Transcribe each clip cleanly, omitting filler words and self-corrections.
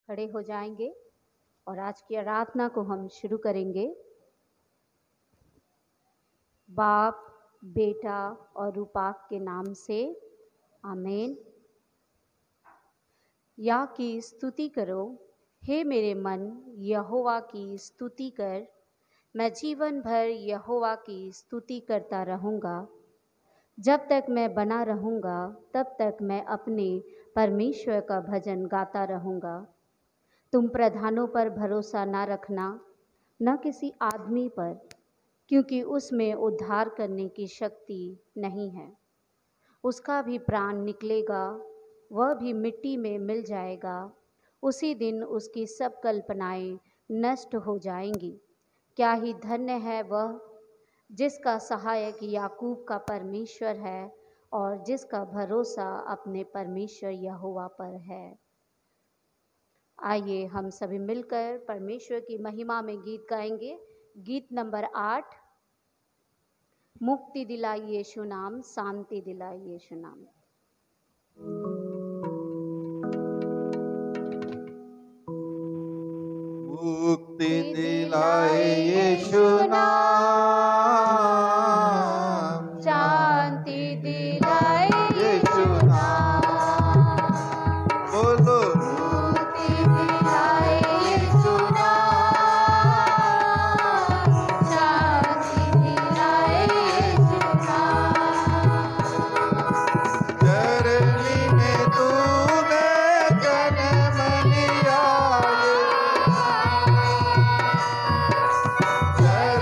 खड़े हो जाएंगे और आज की आराधना को हम शुरू करेंगे। बाप, बेटा और रूपाक के नाम से, आमीन। या की स्तुति करो, हे मेरे मन, यहोवा की स्तुति कर। मैं जीवन भर यहोवा की स्तुति करता रहूँगा। जब तक मैं बना रहूँगा तब तक मैं अपने परमेश्वर का भजन गाता रहूँगा। तुम प्रधानों पर भरोसा न रखना, न किसी आदमी पर, क्योंकि उसमें उद्धार करने की शक्ति नहीं है। उसका भी प्राण निकलेगा, वह भी मिट्टी में मिल जाएगा। उसी दिन उसकी सब कल्पनाएं नष्ट हो जाएंगी। क्या ही धन्य है वह जिसका सहायक याकूब का परमेश्वर है और जिसका भरोसा अपने परमेश्वर यहोवा पर है। आइए हम सभी मिलकर परमेश्वर की महिमा में गीत गाएंगे। गीत नंबर 8, मुक्ति दिलाई यीशु नाम, शांति दिलाई यीशु नाम। मुक्ति दिलाए यीशु नाम, शांति दिलाए यीशु नाम। बोलो मुक्ति दिलाए यीशु नाम, शांति दिलाए यीशु नाम। धरनी में तूने जन्म लिया, धरनी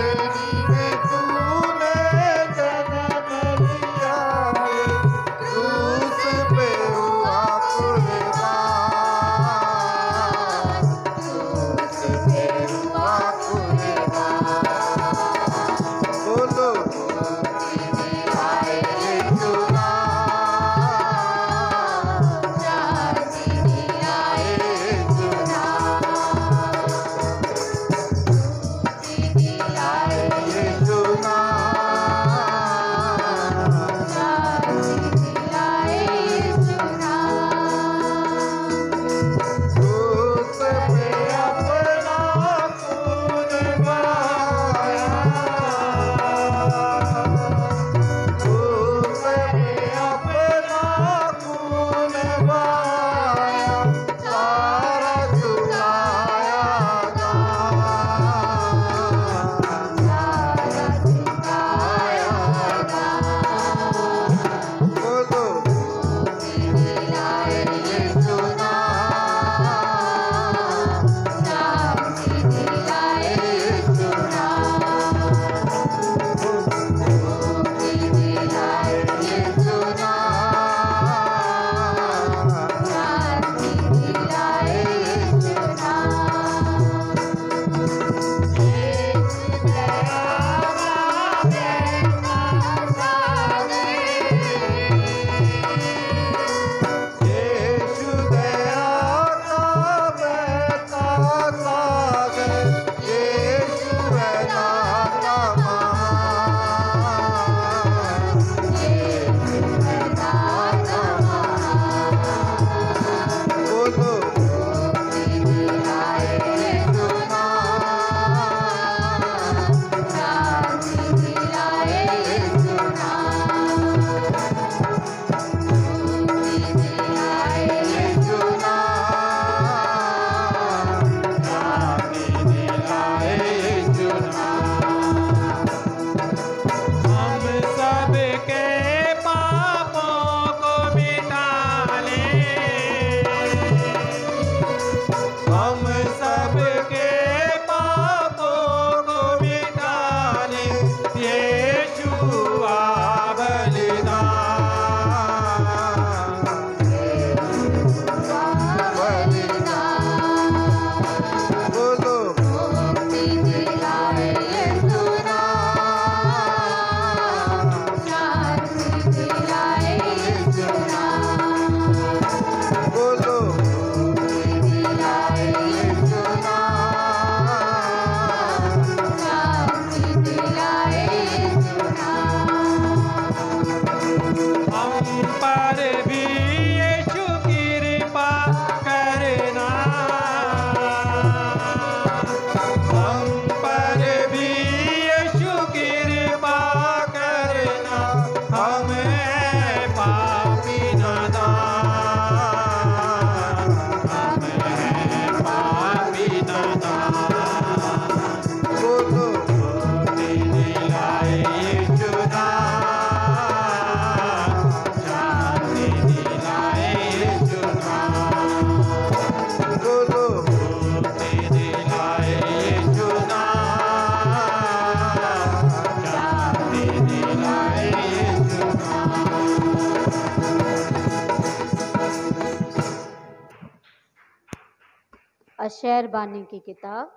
अशैर बानी की किताब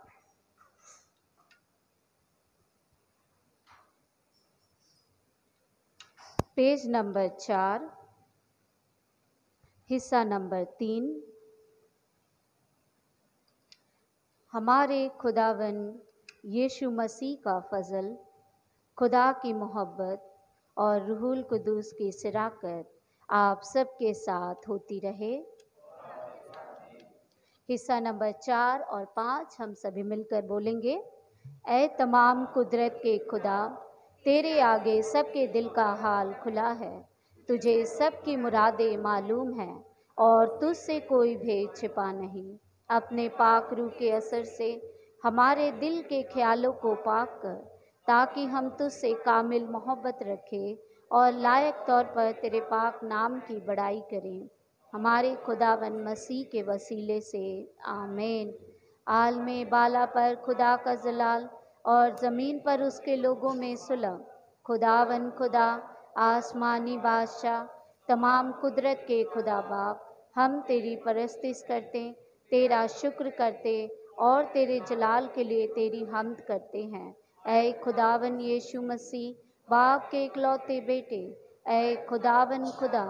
पेज नंबर 4, हिस्सा नंबर 3। हमारे खुदावन यीशु मसीह का फजल, खुदा की मोहब्बत और रूहुल कुदूस की शराकत आप सबके साथ होती रहे। हिस्सा नंबर 4 और 5 हम सभी मिलकर बोलेंगे। ऐ तमाम कुदरत के खुदा, तेरे आगे सबके दिल का हाल खुला है। तुझे सबकी मुरादें मालूम हैं और तुझसे कोई भेद छिपा नहीं। अपने पाक रूह के असर से हमारे दिल के ख्यालों को पाक कर, ताकि हम तुझसे कामिल मोहब्बत रखें और लायक तौर पर तेरे पाक नाम की बड़ाई करें। हमारे खुदावन मसीह के वसीले से आमीन। आलमे बाला पर खुदा का जलाल और ज़मीन पर उसके लोगों में सुलह। खुदावन खुदा, आसमानी बादशाह, तमाम कुदरत के खुदा बाप, हम तेरी परस्तिश करते, तेरा शुक्र करते और तेरे जलाल के लिए तेरी हम्द करते हैं। ऐ खुदावन यीशु मसीह, बाप के इकलौते बेटे, ऐ खुदावन खुदा,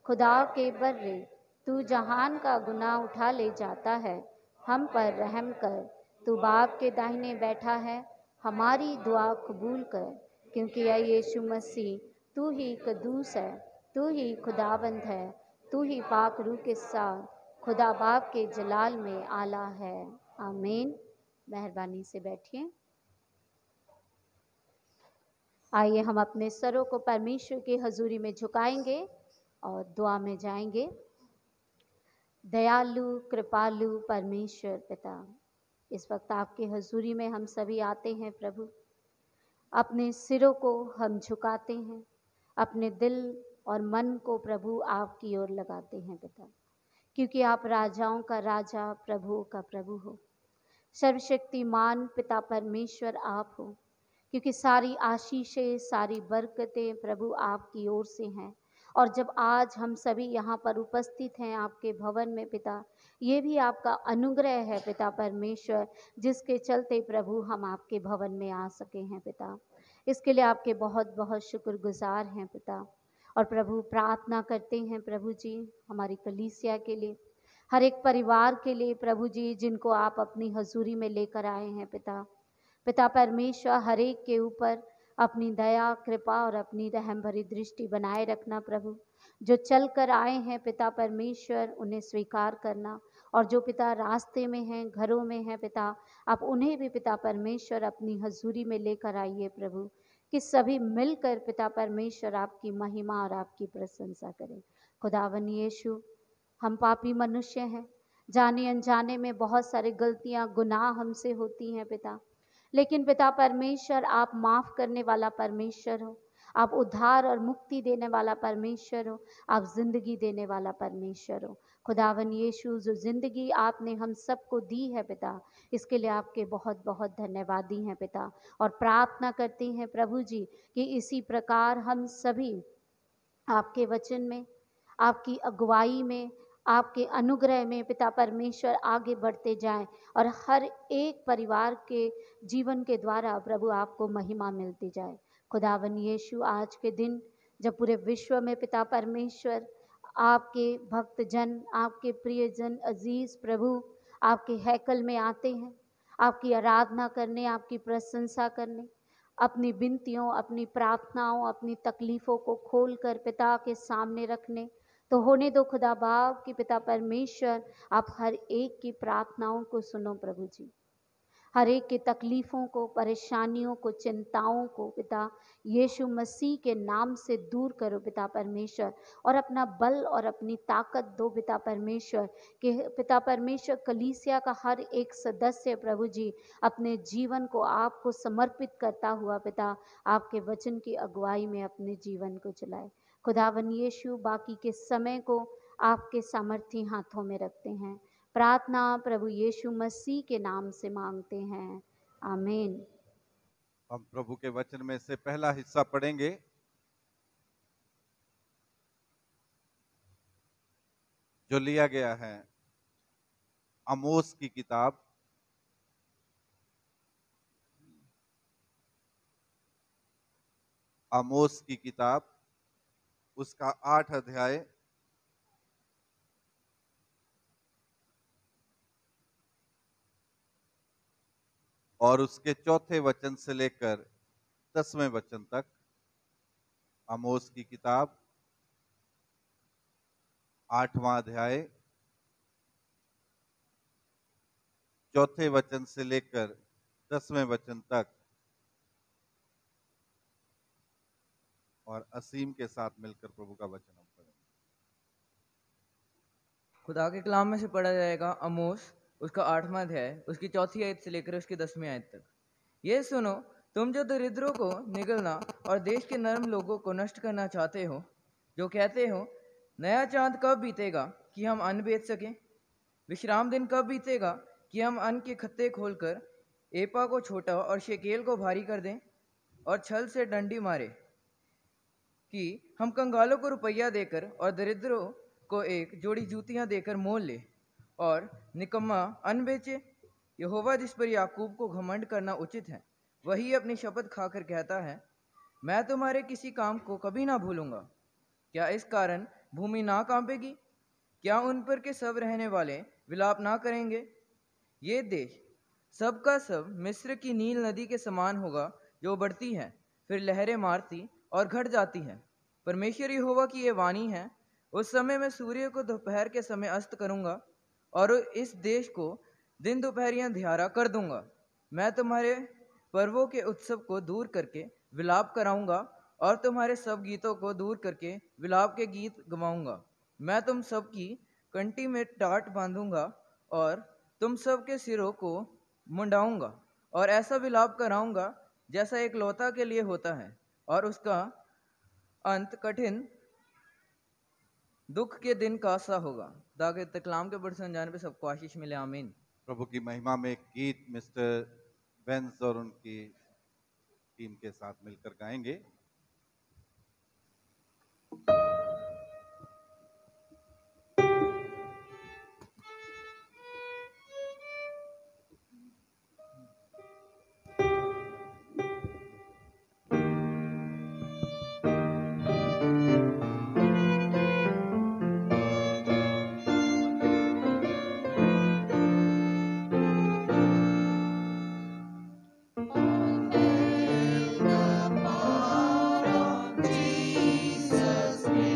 खुदा के बर्रे, तू जहान का गुनाह उठा ले जाता है, हम पर रहम कर। तू बाप के दाहिने बैठा है, हमारी दुआ कबूल कर, क्योंकि ऐ यीशु मसीह, तू ही कदूस है, तू ही खुदाबंद है, तू ही पाक रूह के साथ खुदा बाप के जलाल में आला है। आमीन। मेहरबानी से बैठिए। आइए हम अपने सरों को परमेश्वर की हजूरी में झुकाएंगे और दुआ में जाएंगे। दयालु कृपालु परमेश्वर पिता, इस वक्त आपके हजूरी में हम सभी आते हैं प्रभु। अपने सिरों को हम झुकाते हैं, अपने दिल और मन को प्रभु आपकी ओर लगाते हैं पिता, क्योंकि आप राजाओं का राजा, प्रभुओं का प्रभु हो। सर्वशक्तिमान पिता परमेश्वर आप हो, क्योंकि सारी आशीषें, सारी बरकतें प्रभु आपकी ओर से हैं। और जब आज हम सभी यहाँ पर उपस्थित हैं आपके भवन में पिता, ये भी आपका अनुग्रह है पिता परमेश्वर, जिसके चलते प्रभु हम आपके भवन में आ सके हैं पिता। इसके लिए आपके बहुत बहुत शुक्रगुजार हैं पिता। और प्रभु प्रार्थना करते हैं प्रभु जी हमारी कलीसिया के लिए, हर एक परिवार के लिए प्रभु जी, जिनको आप अपनी हजूरी में लेकर आए हैं पिता। पिता परमेश्वर, हर एक के ऊपर अपनी दया, कृपा और अपनी रहम भरी दृष्टि बनाए रखना प्रभु। जो चल कर आए हैं पिता परमेश्वर, उन्हें स्वीकार करना, और जो पिता रास्ते में हैं, घरों में हैं पिता, आप उन्हें भी पिता परमेश्वर अपनी हजूरी में लेकर आइए प्रभु, कि सभी मिलकर पिता परमेश्वर आपकी महिमा और आपकी प्रशंसा करें। खुदावन यीशु, हम पापी मनुष्य हैं, जाने अनजाने में बहुत सारी गलतियां, गुनाह हमसे होती हैं पिता, लेकिन पिता परमेश्वर आप माफ़ करने वाला परमेश्वर हो, आप उद्धार और मुक्ति देने वाला परमेश्वर हो, आप ज़िंदगी देने वाला परमेश्वर हो। खुदावन यीशु, जो ज़िंदगी आपने हम सबको दी है पिता, इसके लिए आपके बहुत बहुत धन्यवादी हैं पिता। और प्रार्थना करते हैं प्रभु जी कि इसी प्रकार हम सभी आपके वचन में, आपकी अगुवाई में, आपके अनुग्रह में पिता परमेश्वर आगे बढ़ते जाएं, और हर एक परिवार के जीवन के द्वारा प्रभु आपको महिमा मिलती जाए। खुदावन यीशु, आज के दिन जब पूरे विश्व में पिता परमेश्वर आपके भक्तजन, आपके प्रियजन अजीज प्रभु आपके हैकल में आते हैं, आपकी आराधना करने, आपकी प्रशंसा करने, अपनी विनतियों, अपनी प्रार्थनाओं, अपनी तकलीफ़ों को खोल कर पिता के सामने रखने, तो होने दो खुदा बाप कि पिता परमेश्वर आप हर एक की प्रार्थनाओं को सुनो प्रभु जी। हर एक की तकलीफ़ों को, परेशानियों को, चिंताओं को पिता यीशु मसीह के नाम से दूर करो पिता परमेश्वर, और अपना बल और अपनी ताकत दो पिता परमेश्वर, कि पिता परमेश्वर कलीसिया का हर एक सदस्य प्रभु जी अपने जीवन को आपको समर्पित करता हुआ पिता आपके वचन की अगुवाई में अपने जीवन को चलाए। खुदावन यीशु, बाकी के समय को आपके सामर्थी हाथों में रखते हैं। प्रार्थना प्रभु यीशु मसीह के नाम से मांगते हैं, आमीन। हम प्रभु के वचन में से पहला हिस्सा पढ़ेंगे। जो लिया गया है आमोस की किताब आमोस की किताब उसका 8 अध्याय और उसके चौथे वचन से लेकर 10वें वचन तक। आमोस की किताब 8वां अध्याय चौथे वचन से लेकर 10वें वचन तक और असीम के साथ मिलकर प्रभु का वचन हम पढ़ेंगे। खुदा के कलाम में से पढ़ा जाएगा आमोस उसका 8वां अध्याय उसकी 4वीं आयत से लेकर उसकी 10वीं आयत तक। ये सुनो, तुम जो दरिद्रों को निगलना और देश के नर्म लोगों को नष्ट करना चाहते हो, जो कहते हो नया चांद कब बीतेगा कि हम अन्न बेच सकें, विश्राम दिन कब बीतेगा कि हम अन्न के खत्ते खोलकर एपा को छोटा और शेकेल को भारी कर दें, और छल से डंडी मारे कि हम कंगालों को रुपया देकर और दरिद्रों को एक जोड़ी जूतियां देकर मोल ले और निकम्मा अन्न बेचे। यहोवा जिस पर याकूब को घमंड करना उचित है, वही अपनी शपथ खाकर कहता है, मैं तुम्हारे किसी काम को कभी ना भूलूंगा। क्या इस कारण भूमि ना कांपेगी? क्या उन पर के सब रहने वाले विलाप ना करेंगे? ये देश सब का सब मिस्र की नील नदी के समान होगा, जो बढ़ती है फिर लहरें मारती और घट जाती है। परमेश्वर यहोवा की ये वाणी है, उस समय मैं सूर्य को दोपहर के समय अस्त करूंगा और इस देश को दिन दोपहरियां अंधियारा कर दूंगा। मैं तुम्हारे पर्वों के उत्सव को दूर करके विलाप कराऊंगा और तुम्हारे सब गीतों को दूर करके विलाप के गीत गवाऊंगा। मैं तुम सब की कंठी में टाट बांधूंगा और तुम सब के सिरों को मुंडाऊंगा और ऐसा विलाप कराऊंगा जैसा एक लौता के लिए होता है, और उसका अंत कठिन दुख के दिन का सा होगा। ताकि कलाम के बड़े जाने पे सबको आशीष मिले, आमीन। प्रभु की महिमा में एक गीत मिस्टर बेंस और उनकी टीम के साथ मिलकर गाएंगे। All hail the power of Jesus' name.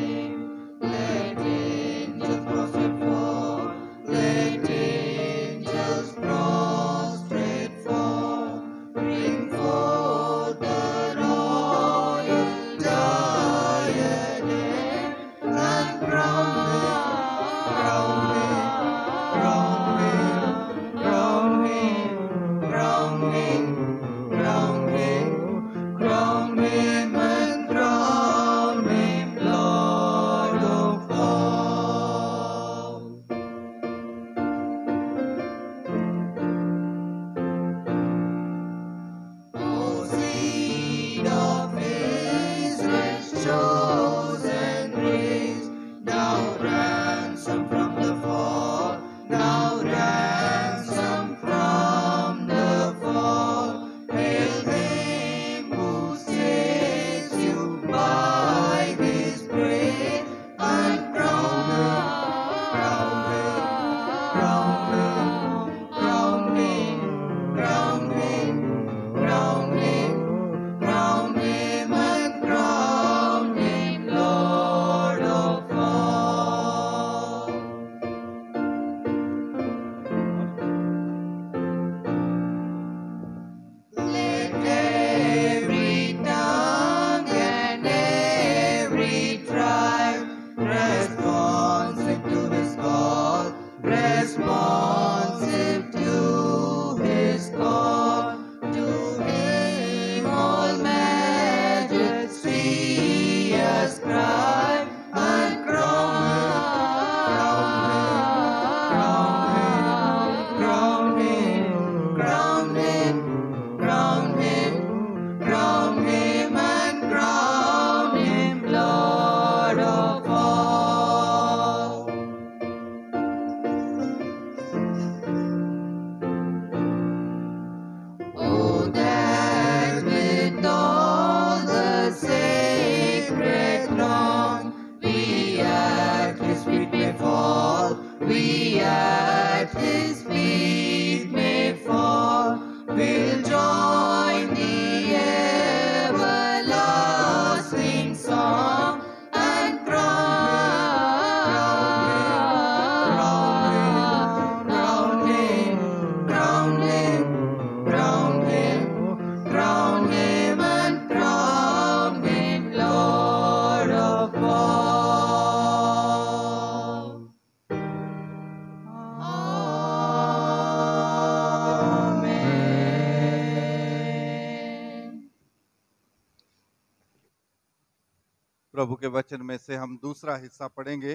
प्रभु के वचन में से हम दूसरा हिस्सा पढ़ेंगे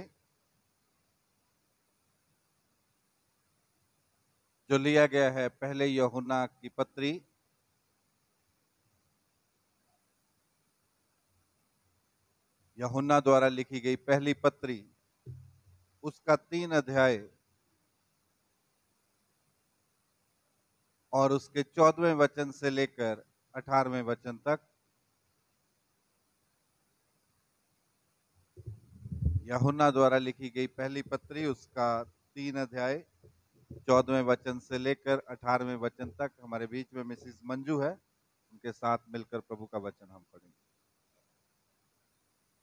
जो लिया गया है पहले यूहन्ना की पत्री यूहन्ना द्वारा लिखी गई पहली पत्री, उसका 3 अध्याय और उसके 14वें वचन से लेकर 18वें वचन तक। यूहन्ना द्वारा लिखी गई पहली पत्री, उसका 3 अध्याय 14वें वचन से लेकर 18वें वचन तक। हमारे बीच में मिसिस मंजू है, उनके साथ मिलकर प्रभु का वचन हम पढ़ेंगे।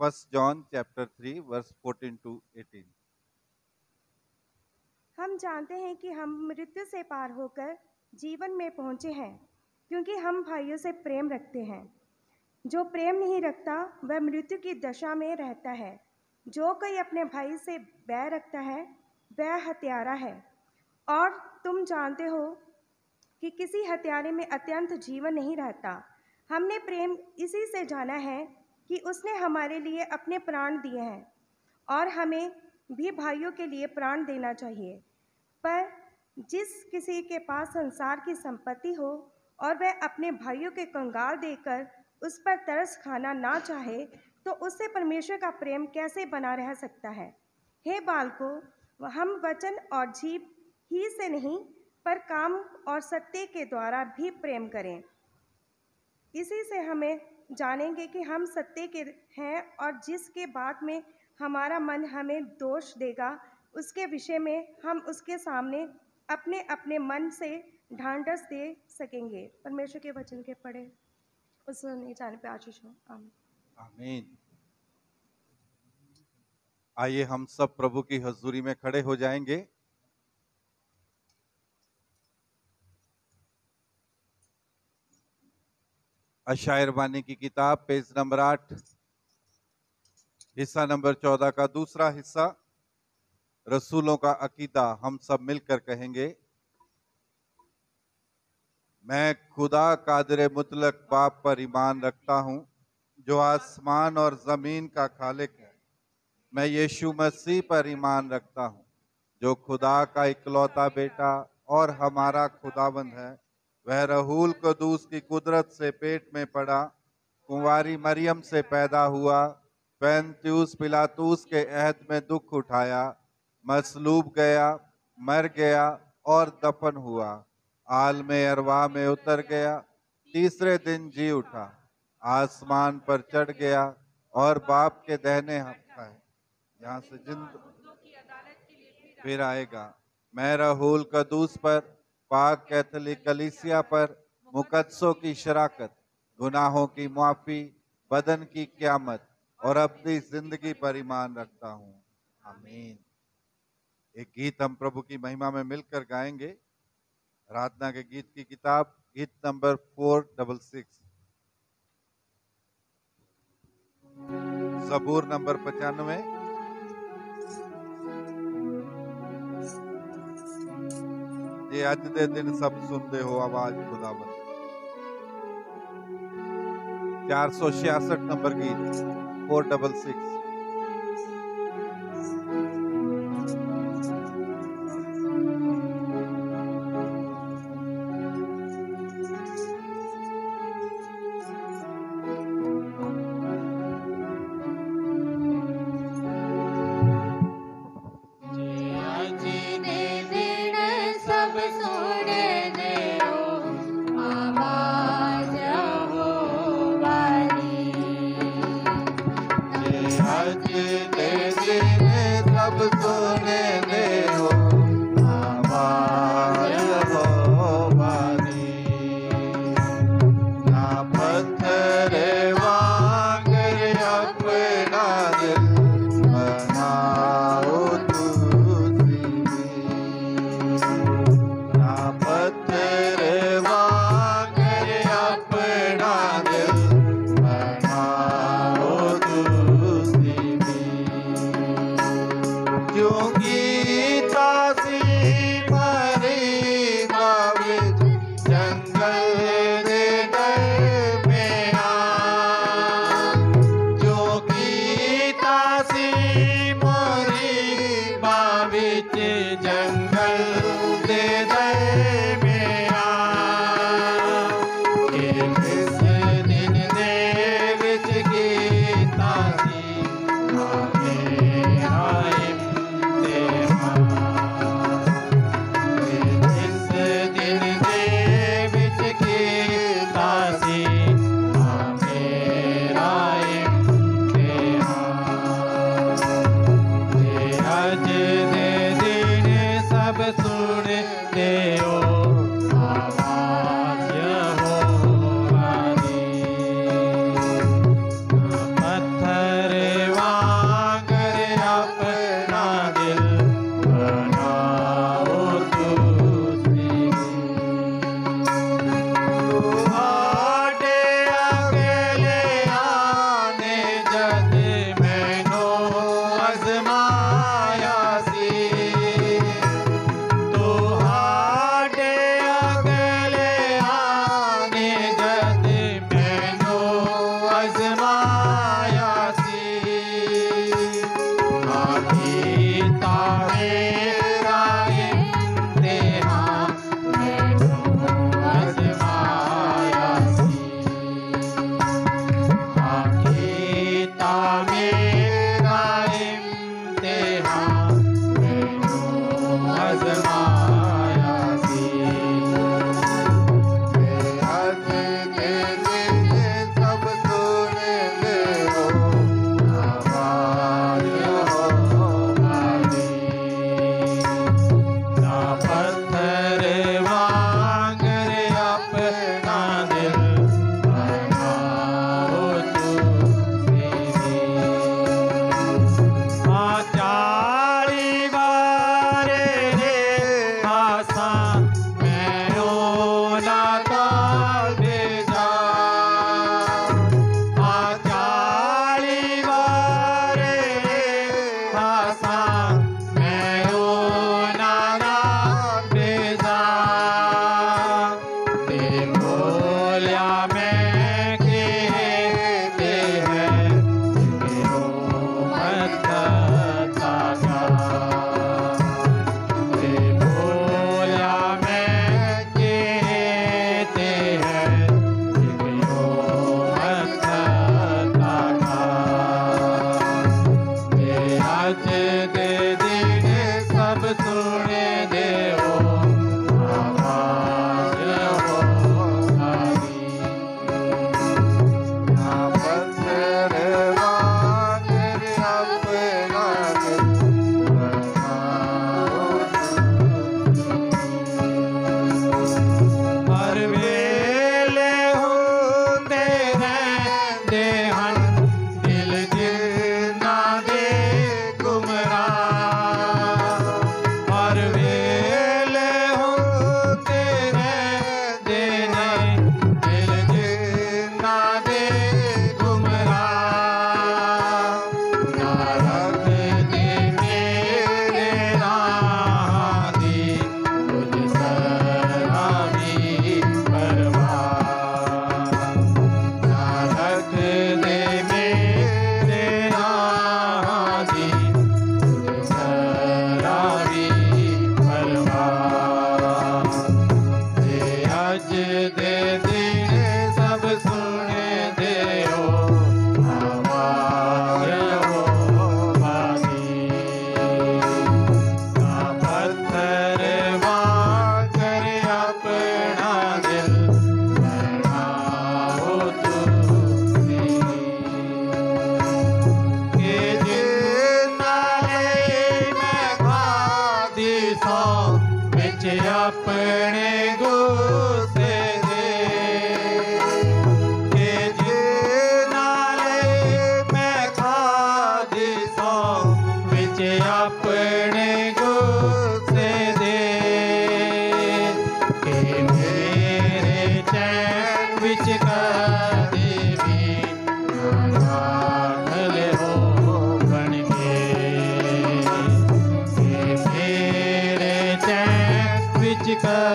1 जॉन चैप्टर 3 वर्स 14 to 18। हम जानते हैं कि हम मृत्यु से पार होकर जीवन में पहुंचे हैं, क्योंकि हम भाइयों से प्रेम रखते हैं। जो प्रेम नहीं रखता वह मृत्यु की दशा में रहता है। जो कोई अपने भाई से बैर रखता है वह हत्यारा है, और तुम जानते हो कि किसी हत्यारे में अत्यंत जीवन नहीं रहता। हमने प्रेम इसी से जाना है कि उसने हमारे लिए अपने प्राण दिए हैं, और हमें भी भाइयों के लिए प्राण देना चाहिए। पर जिस किसी के पास संसार की संपत्ति हो और वह अपने भाइयों के कंगाल देकर उस पर तरस खाना ना चाहे, तो उससे परमेश्वर का प्रेम कैसे बना रह सकता है। हे बालकों, हम वचन और जीभ ही से नहीं पर काम और सत्य के द्वारा भी प्रेम करें। इसी से हमें जानेंगे कि हम सत्य के हैं, और जिसके बाद में हमारा मन हमें दोष देगा उसके विषय में हम उसके सामने अपने अपने मन से ढांढस दे सकेंगे। परमेश्वर के वचन के पढ़े उस नहीं जाने पे आशीष हो। आमीन। आमीन। आइए हम सब प्रभु की हजूरी में खड़े हो जाएंगे। अशायर बानी की किताब पेज नंबर 8 हिस्सा नंबर 14 का दूसरा हिस्सा, रसूलों का अकीदा। हम सब मिलकर कहेंगे। मैं खुदा कादिर मुतलक बाप पर ईमान रखता हूँ जो आसमान और जमीन का खालिक है। मैं यीशु मसीह पर ईमान रखता हूँ जो खुदा का इकलौता बेटा और हमारा खुदाबंद है। वह रसूल कदूस की कुदरत से पेट में पड़ा, कुंवारी मरियम से पैदा हुआ, पैंतियुस पिलातूस के अहद में दुख उठाया, मसलूब गया, मर गया और दफन हुआ, आलमे अरवाह में उतर गया, तीसरे दिन जी उठा, आसमान पर चढ़ गया और बाप के दाहिने हाथ है, यहाँ से जिंद फिर आएगा। मैं रसूल कदूस पर, पाक कैथोलिक कलीसिया पर, मुकद्दसों की शराकत, गुनाहों की माफी, बदन की क़यामत और अपनी जिंदगी पर ईमान रखता हूँ। आमीन। एक गीत हम प्रभु की महिमा में मिलकर गाएंगे। आराधना के गीत की किताब, गीत नंबर 466, ज़बूर नंबर 95। ये अज दे दिन सब सुनते हो आवाज खुदावंद। 466 नंबर गीत 466। पत्थर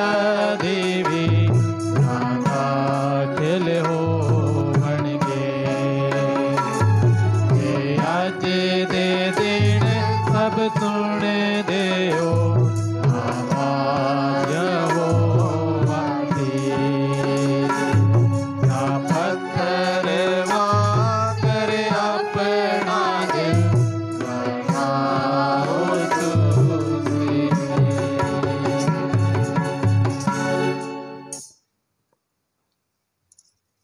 कदी भी ना दाखिल होवन गे। जे अज दे दिन सब सुन देओ आवाज यहोवा दी। ना पत्थर वांगर अपना दिल बनाओ तुझे।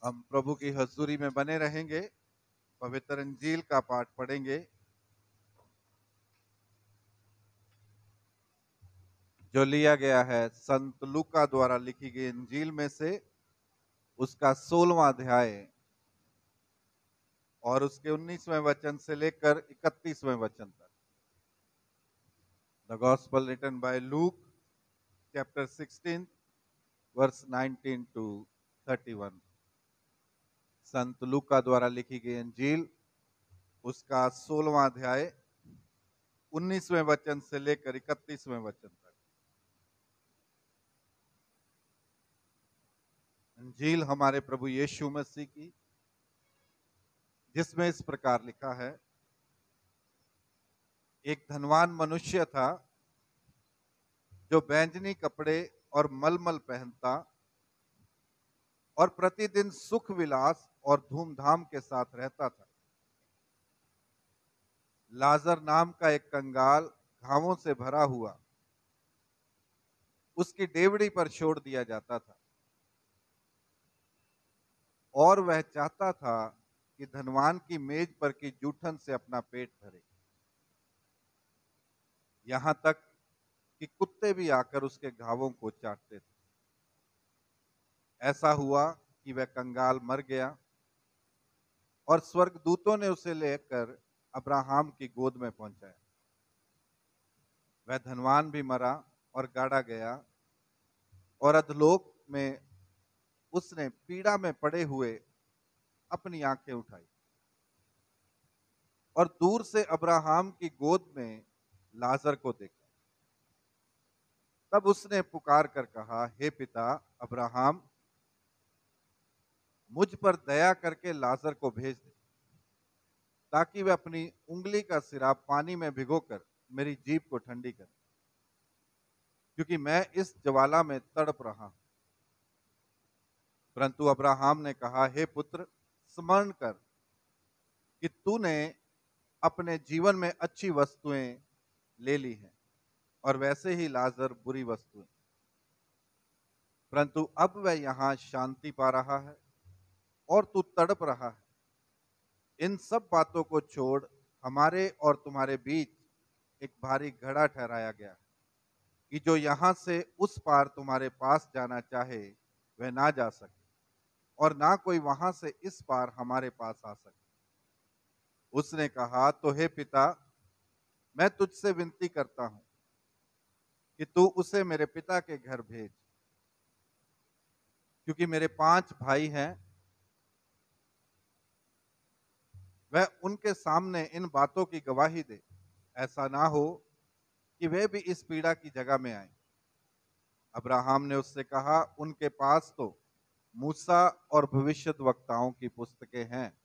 हम प्रभु की हजूरी में बने रहेंगे, पवित्र इंजील का पाठ पढ़ेंगे जो लिया गया है संत लूका द्वारा लिखी गई इंजील में से, उसका 16वां अध्याय और उसके 19वें वचन से लेकर 31वें वचन तक। The gospel written by Luke chapter 16 verse 19 to 31। संत लूका द्वारा लिखी गई इंजील उसका 16वां अध्याय 19वें वचन से लेकर 31वें वचन तक। इंजील हमारे प्रभु यीशु मसीह की, जिसमें इस प्रकार लिखा है, एक धनवान मनुष्य था जो बैंजनी कपड़े और मलमल पहनता और प्रतिदिन सुख विलास और धूमधाम के साथ रहता था। लाजर नाम का एक कंगाल घावों से भरा हुआ उसकी डेवड़ी पर छोड़ दिया जाता था और वह चाहता था कि धनवान की मेज पर की जूठन से अपना पेट भरे। यहां तक कि कुत्ते भी आकर उसके घावों को चाटते थे। ऐसा हुआ कि वह कंगाल मर गया और स्वर्गदूतों ने उसे लेकर अब्राहम की गोद में पहुंचाया। वह धनवान भी मरा और गाड़ा गया और अधलोक में उसने पीड़ा में पड़े हुए अपनी आंखें उठाई और दूर से अब्राहम की गोद में लाजर को देखा। तब उसने पुकार कर कहा, हे पिता अब्राहम, मुझ पर दया करके लाजर को भेज दे ताकि वह अपनी उंगली का सिरा पानी में भिगोकर मेरी जीभ को ठंडी करे, क्योंकि मैं इस ज्वाला में तड़प रहा हूं। परंतु अब्राहम ने कहा, हे पुत्र, स्मरण कर कि तूने अपने जीवन में अच्छी वस्तुएं ले ली हैं और वैसे ही लाजर बुरी वस्तुएं, परंतु अब वह यहां शांति पा रहा है और तू तड़प रहा है। इन सब बातों को छोड़ हमारे और तुम्हारे बीच एक भारी घड़ा ठहराया गया है कि जो यहां से उस पार तुम्हारे पास जाना चाहे वह ना जा सके और ना कोई वहां से इस पार हमारे पास आ सके। उसने कहा, तो हे पिता, मैं तुझसे विनती करता हूं कि तू उसे मेरे पिता के घर भेज, क्योंकि मेरे 5 भाई हैं। वह उनके सामने इन बातों की गवाही दे, ऐसा ना हो कि वे भी इस पीड़ा की जगह में आए। अब्राहम ने उससे कहा, उनके पास तो मूसा और भविष्यद्वक्ताओं की पुस्तकें हैं,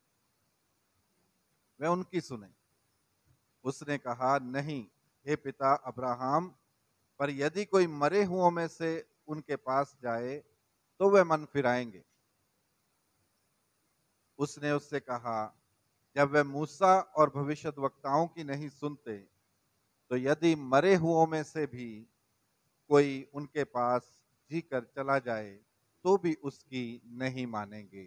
वे उनकी सुने। उसने कहा, नहीं हे पिता अब्राहम, पर यदि कोई मरे हुओं में से उनके पास जाए तो वे मन फिराएंगे। उसने उससे कहा, जब वे मूसा और भविष्यद्वक्ताओं की नहीं सुनते तो यदि मरे हुओं में से भी कोई उनके पास जी कर चला जाए तो भी उसकी नहीं मानेंगे।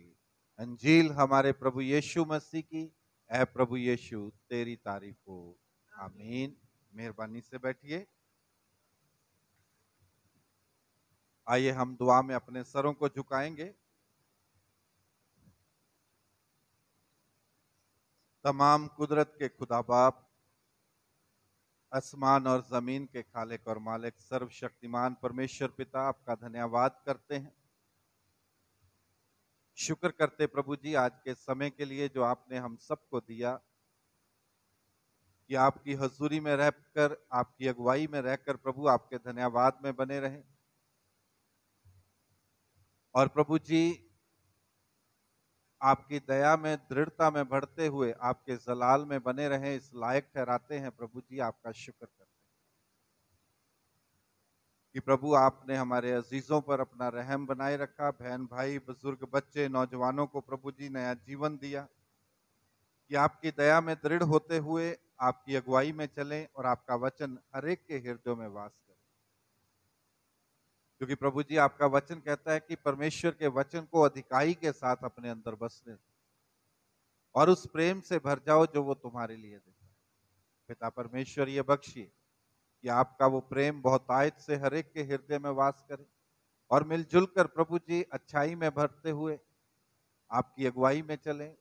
अंजील हमारे प्रभु यीशु मसीह की। ऐ प्रभु यीशु, तेरी तारीफ हो। आमीन। मेहरबानी से बैठिए। आइए हम दुआ में अपने सरों को झुकाएंगे। तमाम कुदरत के खुदा बाप, आसमान और जमीन के खालिक और मालिक, सर्वशक्तिमान परमेश्वर पिता, आपका धन्यवाद करते हैं, शुक्र करते प्रभु जी आज के समय के लिए जो आपने हम सबको दिया, कि आपकी हजूरी में रहकर, आपकी अगुवाई में रहकर प्रभु आपके धन्यवाद में बने रहें। और प्रभु जी आपकी दया में दृढ़ता में बढ़ते हुए आपके जलाल में बने रहें, इस लायक ठहराते हैं प्रभु जी। आपका शुक्र करते हैं कि प्रभु आपने हमारे अजीजों पर अपना रहम बनाए रखा, बहन भाई बुजुर्ग बच्चे नौजवानों को प्रभु जी नया जीवन दिया, कि आपकी दया में दृढ़ होते हुए आपकी अगुवाई में चलें और आपका वचन हर एक के हृदयों में वास करे। क्योंकि प्रभु जी आपका वचन कहता है कि परमेश्वर के वचन को अधिकाई के साथ अपने अंदर बसने दो और उस प्रेम से भर जाओ जो वो तुम्हारे लिए देता है। पिता परमेश्वर ये बख्शिए कि आपका वो प्रेम बहुत आयत से हर एक के हृदय में वास करे और मिलजुल कर प्रभु जी अच्छाई में भरते हुए आपकी अगुवाई में चलें।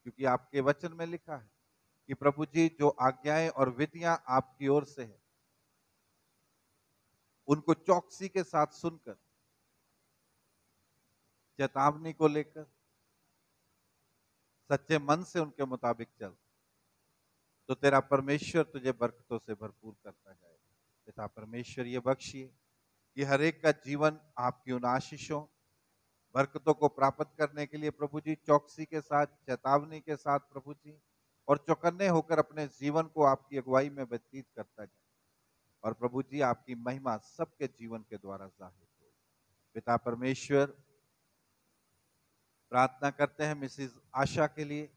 क्योंकि आपके वचन में लिखा है कि प्रभु जी जो आज्ञाएं और विधियां आपकी ओर से है उनको चौकसी के साथ सुनकर, चेतावनी को लेकर सच्चे मन से उनके मुताबिक चल, तो तेरा परमेश्वर तुझे बरकतों से भरपूर करता जाएगा। पिता परमेश्वर ये बख्शिए कि हर एक का जीवन आपकी उन आशीषों बरकतों को प्राप्त करने के लिए प्रभु जी चौकसी के साथ, चेतावनी के साथ प्रभु जी, और चौकन्ने होकर अपने जीवन को आपकी अगुवाई में व्यतीत करता जाए। और प्रभु जी आपकी महिमा सबके जीवन के द्वारा जाहिर हो। पिता परमेश्वर प्रार्थना करते हैं मिसिज आशा के लिए,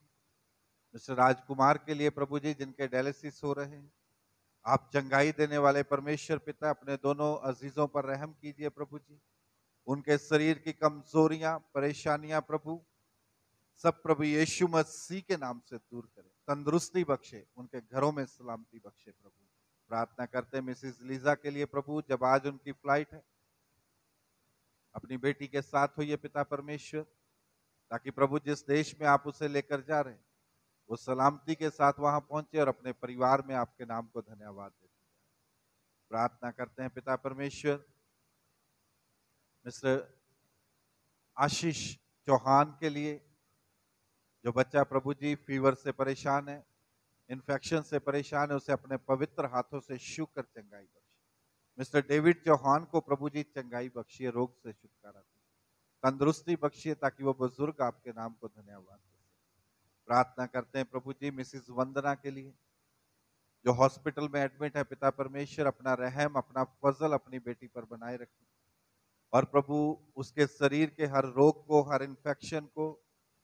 मिस्टर राजकुमार के लिए प्रभु जी जिनके डायलिसिस हो रहे हैं। आप चंगाई देने वाले परमेश्वर पिता अपने दोनों अजीजों पर रहम कीजिए प्रभु जी। उनके शरीर की कमजोरियां, परेशानियां प्रभु सब प्रभु यीशु मसीह के नाम से दूर करें, तंदुरुस्ती बख्शे, उनके घरों में सलामती बख्शे प्रभु। प्रार्थना करते हैं मिसिज लीजा के लिए प्रभु, जब आज उनकी फ्लाइट है अपनी बेटी के साथ होइए पिता परमेश्वर, ताकि प्रभु जिस देश में आप उसे लेकर जा रहे हैं वो सलामती के साथ वहां पहुंचे और अपने परिवार में आपके नाम को धन्यवाद देते हैं। प्रार्थना करते हैं पिता परमेश्वर मिस्टर आशीष चौहान के लिए, जो बच्चा प्रभु जी फीवर से परेशान है, इन्फेक्शन से परेशान है, उसे अपने पवित्र हाथों से छू कर चंगाई बख्शिए। मिस्टर डेविड चौहान को प्रभु जी चंगाई बख्शिए, रोग से छुटकारा दीजिए, तंदुरुस्ती बख्शिए, ताकि वो बुजुर्ग आपके नाम को धन्यवाद दे। प्रार्थना करते हैं प्रभु जी मिसिज वंदना के लिए, जो हॉस्पिटल में एडमिट है, पिता परमेश्वर अपना रहम, अपना फजल अपनी बेटी पर बनाए रखें और प्रभु उसके शरीर के हर रोग को, हर इन्फेक्शन को,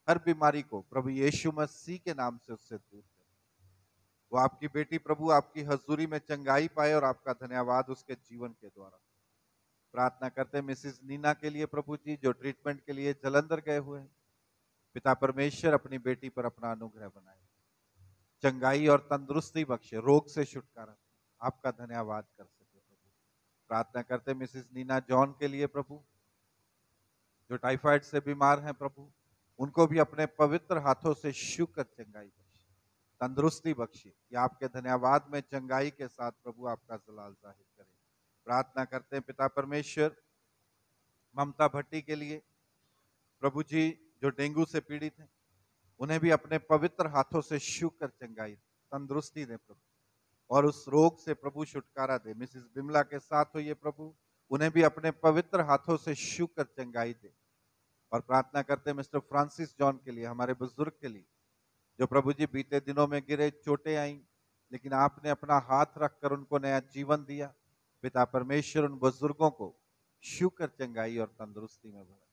हर बीमारी को प्रभु यीशु मसीह के नाम से उससे दूर करें। वो आपकी बेटी प्रभु आपकी हजूरी में चंगाई पाए और आपका धन्यवाद उसके जीवन के द्वारा। प्रार्थना करते हैं मिसिज नीना के लिए प्रभु जी, जो ट्रीटमेंट के लिए जलंधर गए हुए हैं। पिता परमेश्वर अपनी बेटी पर अपना अनुग्रह बनाए, चंगाई और तंदुरुस्ती बख्शे, रोग से छुटकारा, आपका धन्यवाद कर सके प्रभु। प्रार्थना करते हैं मिसिज नीना जॉन के लिए प्रभु, जो टाइफाइड से बीमार हैं प्रभु, उनको भी अपने पवित्र हाथों से छू कर चंगाई बख्शे, तंदुरुस्ती बख्शे, कि आपके धन्यवाद में चंगाई के साथ प्रभु आपका जलाल जाहिर करें। प्रार्थना करते हैं पिता परमेश्वर ममता भट्टी के लिए प्रभु जी, जो डेंगू से पीड़ित हैं, उन्हें भी अपने पवित्र हाथों से छू कर चंगाई, तंदुरुस्ती दे प्रभु, और उस रोग से प्रभु छुटकारा दे। मिसिज बिमला के साथ हो ये प्रभु, उन्हें भी अपने पवित्र हाथों से छू कर चंगाई दे। और प्रार्थना करते हैं मिस्टर फ्रांसिस जॉन के लिए, हमारे बुजुर्ग के लिए, जो प्रभु जी बीते दिनों में गिरे, चोटें आई, लेकिन आपने अपना हाथ रखकर उनको नया जीवन दिया। पिता परमेश्वर उन बुजुर्गों को छू कर चंगाई और तंदुरुस्ती में भरा,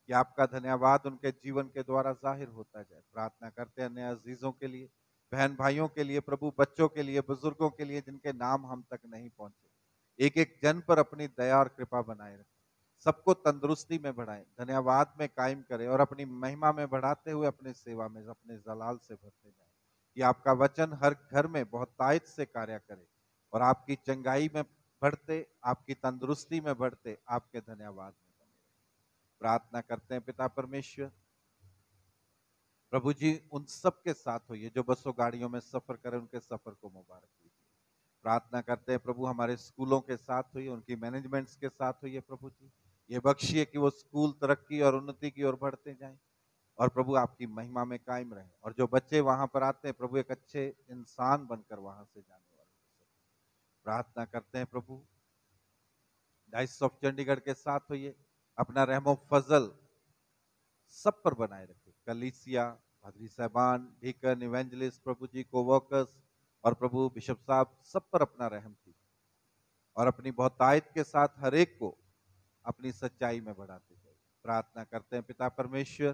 कि आपका धन्यवाद उनके जीवन के द्वारा जाहिर होता जाए। प्रार्थना करते हैं नए अजीजों के लिए, बहन भाइयों के लिए प्रभु, बच्चों के लिए, बुजुर्गों के लिए जिनके नाम हम तक नहीं पहुंचे, एक एक जन पर अपनी दया और कृपा बनाए रखें, सबको तंदुरुस्ती में बढ़ाएं, धन्यवाद में कायम करें और अपनी महिमा में बढ़ाते हुए अपने सेवा में अपने जलाल से भरते जाएं, कि आपका वचन हर घर में बहुत तायत से कार्य करे और आपकी चंगाई में बढ़ते, आपकी तंदुरुस्ती में बढ़ते, आपके धन्यवाद में बने रहें। प्रार्थना करते हैं पिता परमेश्वर प्रभु जी उन सब के साथ होइए जो बसों गाड़ियों में सफर करें, उनके सफर को मुबारक कीजिए। प्रार्थना करते हैं प्रभु हमारे स्कूलों के साथ होइए, उनकी मैनेजमेंट्स के साथ होइए प्रभु जी, ये बख्शिए कि वो स्कूल तरक्की और उन्नति की ओर बढ़ते जाएं और प्रभु आपकी महिमा में कायम रहें, और जो बच्चे वहां पर आते हैं प्रभु एक अच्छे इंसान बनकर वहां से जाने वाले। प्रार्थना करते हैं प्रभु डाइस ऑफ चंडीगढ़ के साथ होइए, अपना रहमो फजल सब पर बनाए रखे। कलीसिया, पादरी साहबान, डीकन, इवेंजलिस्ट, प्रभु जी को वर्कर्स और प्रभु बिशप साहब सब पर अपना रहम कीजिए और अपनी बहुतायत के साथ हर एक को अपनी सच्चाई में बढ़ाते जाइए। प्रार्थना करते हैं पिता परमेश्वर,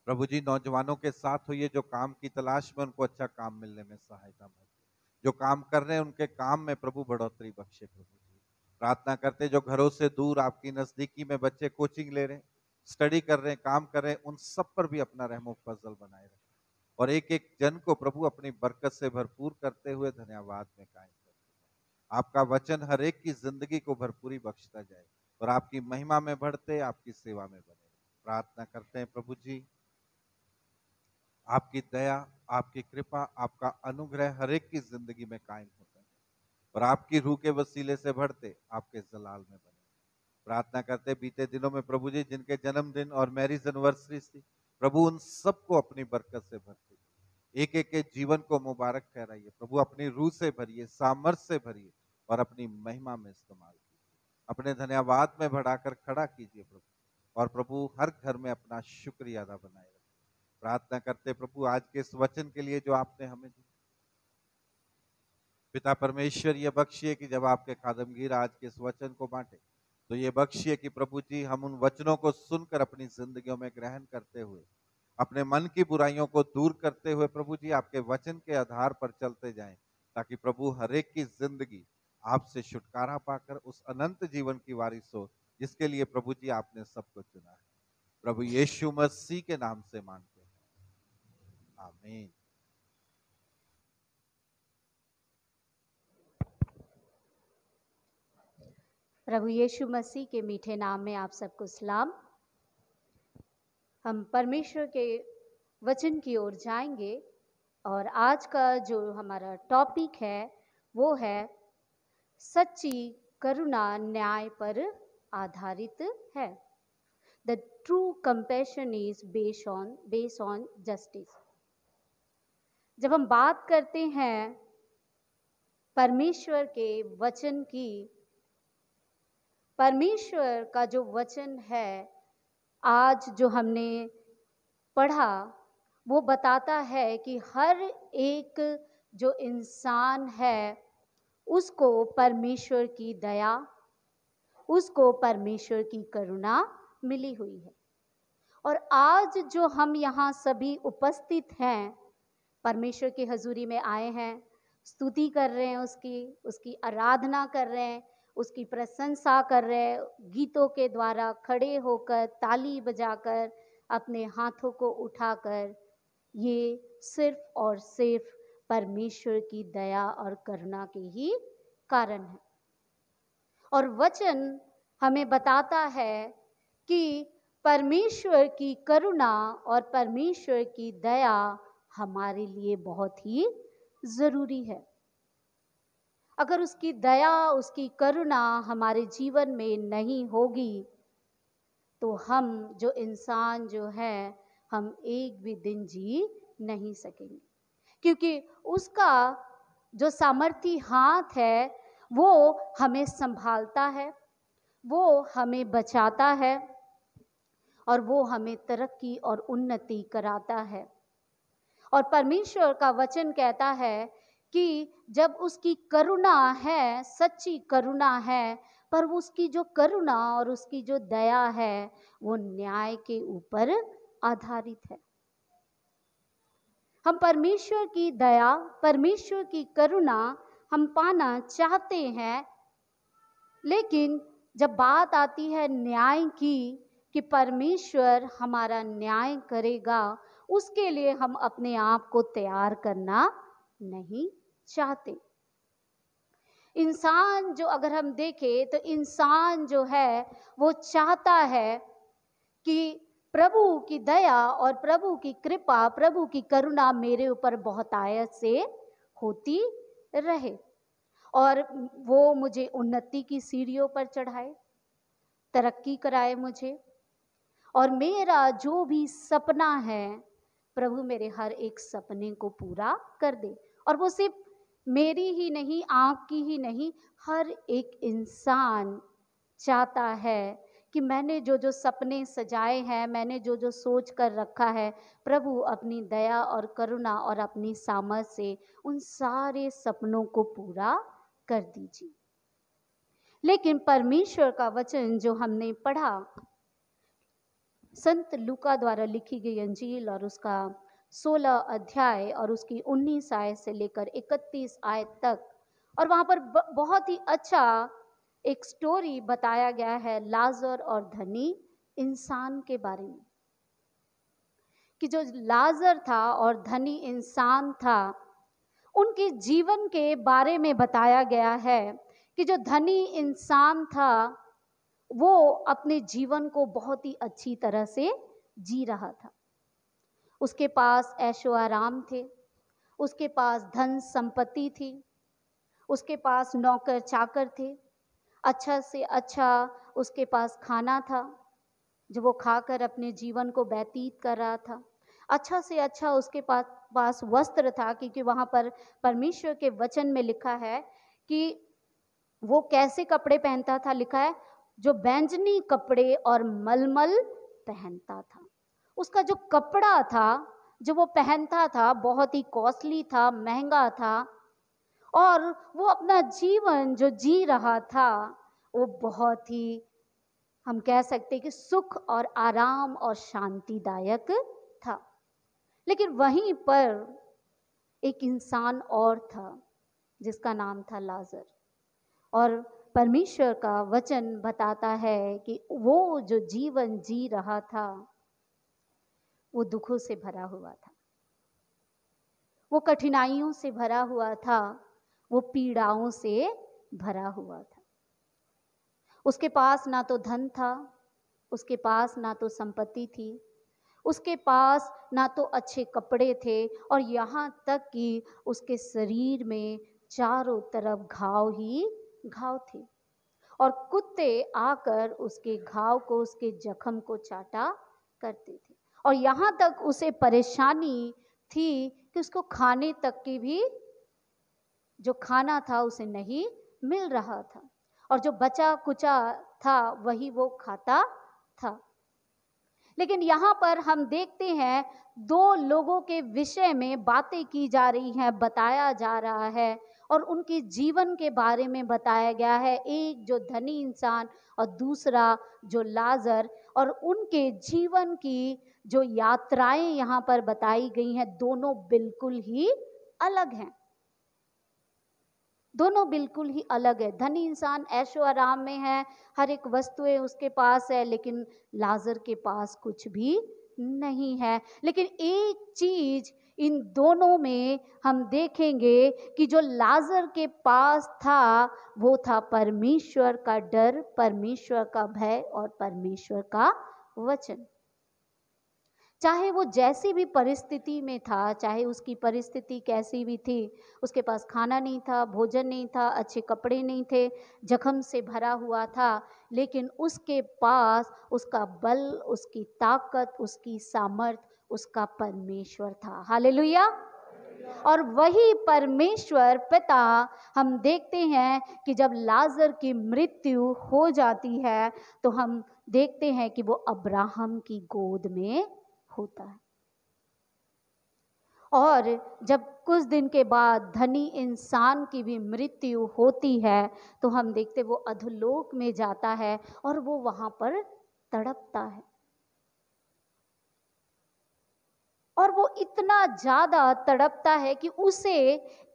प्रभु जी नौजवानों के साथ हो, ये जो काम की तलाश में उनको अच्छा काम मिलने में सहायता मिले, जो काम कर रहे हैं उनके काम में प्रभु बढ़ोतरी बख्शे। प्रभु जी प्रार्थना करते हैं जो घरों से दूर आपकी नजदीकी में बच्चे कोचिंग ले रहे हैं, स्टडी कर रहे हैं, काम कर रहे हैं, उन सब पर भी अपना रहमो फजल बनाए रखें और एक एक जन को प्रभु अपनी बरकत से भरपूर करते हुए धन्यवाद में कायम करते जाए। आपका वचन हर एक की जिंदगी को भरपूरी बख्शता जाए और आपकी महिमा में बढ़ते, आपकी सेवा में बने। प्रार्थना करते हैं प्रभु जी आपकी दया, आपकी कृपा, आपका अनुग्रह हर एक की जिंदगी में कायम होता है और आपकी रूह के वसीले से बढ़ते आपके जलाल में बने। प्रार्थना करते बीते दिनों में प्रभु जी जिनके जन्मदिन और मैरिज एनिवर्सरी थी, प्रभु उन सबको अपनी बरकत से भरते, एक एक के जीवन को मुबारक ठहराइए। प्रभु अपनी रूह से भरिए, सामर्थ से भरिए और अपनी महिमा में इस्तेमाल कीजिए। अपने धन्यवाद में बढ़ाकर खड़ा कीजिए प्रभु, और प्रभु हर घर में अपना शुक्रिया अदा बनाए रखें। प्रार्थना करते प्रभु आज के इस वचन के लिए जो आपने हमें दी, पिता परमेश्वर ये बख्शिए कि जब आपके खादमगीर आज के इस वचन को बांटे तो ये बख्शिए कि प्रभु जी हम उन वचनों को सुनकर अपनी जिंदगियों में ग्रहण करते हुए, अपने मन की बुराइयों को दूर करते हुए प्रभु जी आपके वचन के आधार पर चलते जाएं, ताकि प्रभु हर एक की जिंदगी आपसे छुटकारा पाकर उस अनंत जीवन की वारिस हो जिसके लिए प्रभु जी आपने सबको चुना है। प्रभु यीशु मसीह के नाम से मांगते हैं, आमीन। प्रभु यीशु मसीह के मीठे नाम में आप सबको सलाम। हम परमेश्वर के वचन की ओर जाएंगे और आज का जो हमारा टॉपिक है वो है सच्ची करुणा न्याय पर आधारित है। The true compassion is based on justice. जब हम बात करते हैं परमेश्वर के वचन की, परमेश्वर का जो वचन है आज जो हमने पढ़ा वो बताता है कि हर एक जो इंसान है उसको परमेश्वर की दया, उसको परमेश्वर की करुणा मिली हुई है। और आज जो हम यहाँ सभी उपस्थित हैं, परमेश्वर की हजूरी में आए हैं, स्तुति कर रहे हैं, उसकी आराधना कर रहे हैं, उसकी प्रशंसा कर रहे हैं, गीतों के द्वारा खड़े होकर, ताली बजाकर, अपने हाथों को उठाकर, ये सिर्फ और सिर्फ परमेश्वर की दया और करुणा के ही कारण है। और वचन हमें बताता है कि परमेश्वर की करुणा और परमेश्वर की दया हमारे लिए बहुत ही जरूरी है। अगर उसकी दया, उसकी करुणा हमारे जीवन में नहीं होगी तो हम जो इंसान जो है हम एक भी दिन जी नहीं सकेंगे, क्योंकि उसका जो सामर्थी हाथ है वो हमें संभालता है, वो हमें बचाता है और वो हमें तरक्की और उन्नति कराता है। और परमेश्वर का वचन कहता है कि जब उसकी करुणा है, सच्ची करुणा है, पर उसकी जो करुणा और उसकी जो दया है वो न्याय के ऊपर आधारित है। हम परमेश्वर की दया, परमेश्वर की करुणा हम पाना चाहते हैं, लेकिन जब बात आती है न्याय की कि परमेश्वर हमारा न्याय करेगा, उसके लिए हम अपने आप को तैयार करना नहीं चाहते। इंसान जो अगर हम देखें तो इंसान जो है वो चाहता है कि प्रभु की दया और प्रभु की कृपा, प्रभु की करुणा मेरे ऊपर बहुतायत से होती रहे और वो मुझे उन्नति की सीढ़ियों पर चढ़ाए, तरक्की कराए मुझे, और मेरा जो भी सपना है प्रभु मेरे हर एक सपने को पूरा कर दे। और वो सिर्फ मेरी ही नहीं, आपकी ही नहीं, हर एक इंसान चाहता है कि मैंने जो जो सपने सजाए हैं, मैंने जो जो सोच कर रखा है, प्रभु अपनी दया और करुणा और अपनी सामर्थ से उन सारे सपनों को पूरा कर दीजिए। लेकिन परमेश्वर का वचन जो हमने पढ़ा, संत लूका द्वारा लिखी गई अंजील और उसका 16 अध्याय और उसकी 19 आयत से लेकर 31 आयत तक, और वहां पर बहुत ही अच्छा एक स्टोरी बताया गया है लाजर और धनी इंसान के बारे में। कि जो लाजर था और धनी इंसान था, उनके जीवन के बारे में बताया गया है कि जो धनी इंसान था वो अपने जीवन को बहुत ही अच्छी तरह से जी रहा था। उसके पास ऐशो आराम थे, उसके पास धन संपत्ति थी, उसके पास नौकर चाकर थे, अच्छा से अच्छा उसके पास खाना था जो वो खाकर अपने जीवन को व्यतीत कर रहा था। अच्छा से अच्छा उसके पास वस्त्र था, क्योंकि वहाँ पर परमेश्वर के वचन में लिखा है कि वो कैसे कपड़े पहनता था। लिखा है जो बैंजनी कपड़े और मलमल पहनता था। उसका जो कपड़ा था जो वो पहनता था बहुत ही कॉस्टली था, महंगा था, और वो अपना जीवन जो जी रहा था वो बहुत ही, हम कह सकते कि सुख और आराम और शांतिदायक था। लेकिन वहीं पर एक इंसान और था जिसका नाम था लाजर, और परमेश्वर का वचन बताता है कि वो जो जीवन जी रहा था वो दुखों से भरा हुआ था, वो कठिनाइयों से भरा हुआ था, वो पीड़ाओं से भरा हुआ था। उसके पास ना तो धन था, उसके पास ना तो संपत्ति थी, उसके पास ना तो अच्छे कपड़े थे, और यहाँ तक कि उसके शरीर में चारों तरफ घाव ही घाव थे, और कुत्ते आकर उसके घाव को, उसके जख्म को चाटा करते थे। और यहाँ तक उसे परेशानी थी कि उसको खाने तक की भी जो खाना था उसे नहीं मिल रहा था, और जो बचा कुचा था वही वो खाता था। लेकिन यहाँ पर हम देखते हैं दो लोगों के विषय में बातें की जा रही हैं, बताया जा रहा है, और उनके जीवन के बारे में बताया गया है। एक जो धनी इंसान और दूसरा जो लाजर, और उनके जीवन की जो यात्राएं यहाँ पर बताई गई हैं दोनों बिल्कुल ही अलग हैं। दोनों बिल्कुल ही अलग है। धनी इंसान ऐशो आराम में है, हर एक वस्तुएं उसके पास है, लेकिन लाजर के पास कुछ भी नहीं है। लेकिन एक चीज इन दोनों में हम देखेंगे कि जो लाजर के पास था वो था परमेश्वर का डर, परमेश्वर का भय और परमेश्वर का वचन। चाहे वो जैसी भी परिस्थिति में था, चाहे उसकी परिस्थिति कैसी भी थी, उसके पास खाना नहीं था, भोजन नहीं था, अच्छे कपड़े नहीं थे, जख्म से भरा हुआ था, लेकिन उसके पास उसका बल, उसकी ताकत, उसकी सामर्थ, उसका परमेश्वर था। हालेलुया। और वही परमेश्वर पिता हम देखते हैं कि जब लाजर की मृत्यु हो जाती है तो हम देखते हैं कि वो अब्राहम की गोद में होता है। और जब कुछ दिन के बाद धनी इंसान की भी मृत्यु होती है तो हम देखते वो अधोलोक में जाता है और वो वहां पर तड़पता है, और वो इतना ज्यादा तड़पता है कि उसे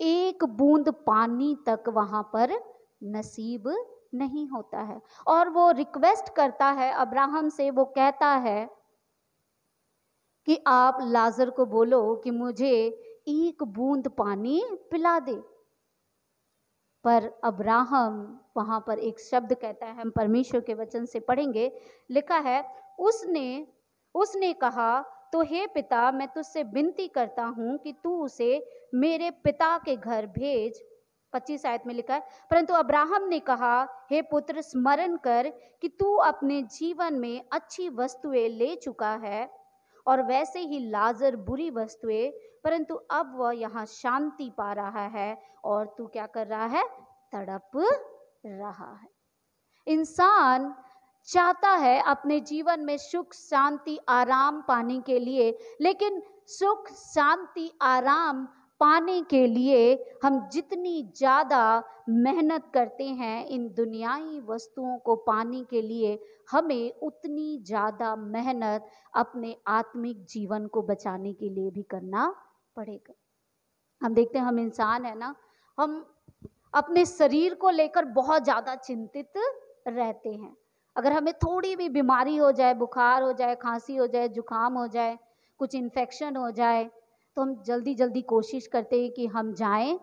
एक बूंद पानी तक वहां पर नसीब नहीं होता है। और वो रिक्वेस्ट करता है अब्राहम से, वो कहता है कि आप लाजर को बोलो कि मुझे एक बूंद पानी पिला दे। पर अब्राहम वहां पर एक शब्द कहता है, हम परमेश्वर के वचन से पढ़ेंगे। लिखा है उसने कहा, तो हे पिता, मैं तुझसे विनती करता हूं कि तू उसे मेरे पिता के घर भेज। 25 आयत में लिखा है, परंतु अब्राहम ने कहा, हे पुत्र, स्मरण कर कि तू अपने जीवन में अच्छी वस्तुएं ले चुका है और वैसे ही लाजर बुरी वस्तुएं, परंतु अब वह यहाँ शांति पा रहा है और तू क्या कर रहा है? तड़प रहा है। इंसान चाहता है अपने जीवन में सुख शांति आराम पाने के लिए, लेकिन सुख शांति आराम पाने के लिए हम जितनी ज़्यादा मेहनत करते हैं इन दुनियाई वस्तुओं को पाने के लिए, हमें उतनी ज़्यादा मेहनत अपने आत्मिक जीवन को बचाने के लिए भी करना पड़ेगा। हम देखते हैं, हम इंसान है ना, हम अपने शरीर को लेकर बहुत ज़्यादा चिंतित रहते हैं। अगर हमें थोड़ी भी बीमारी हो जाए, बुखार हो जाए, खांसी हो जाए, जुकाम हो जाए, कुछ इन्फेक्शन हो जाए, तो हम जल्दी जल्दी कोशिश करते हैं कि हम जाएं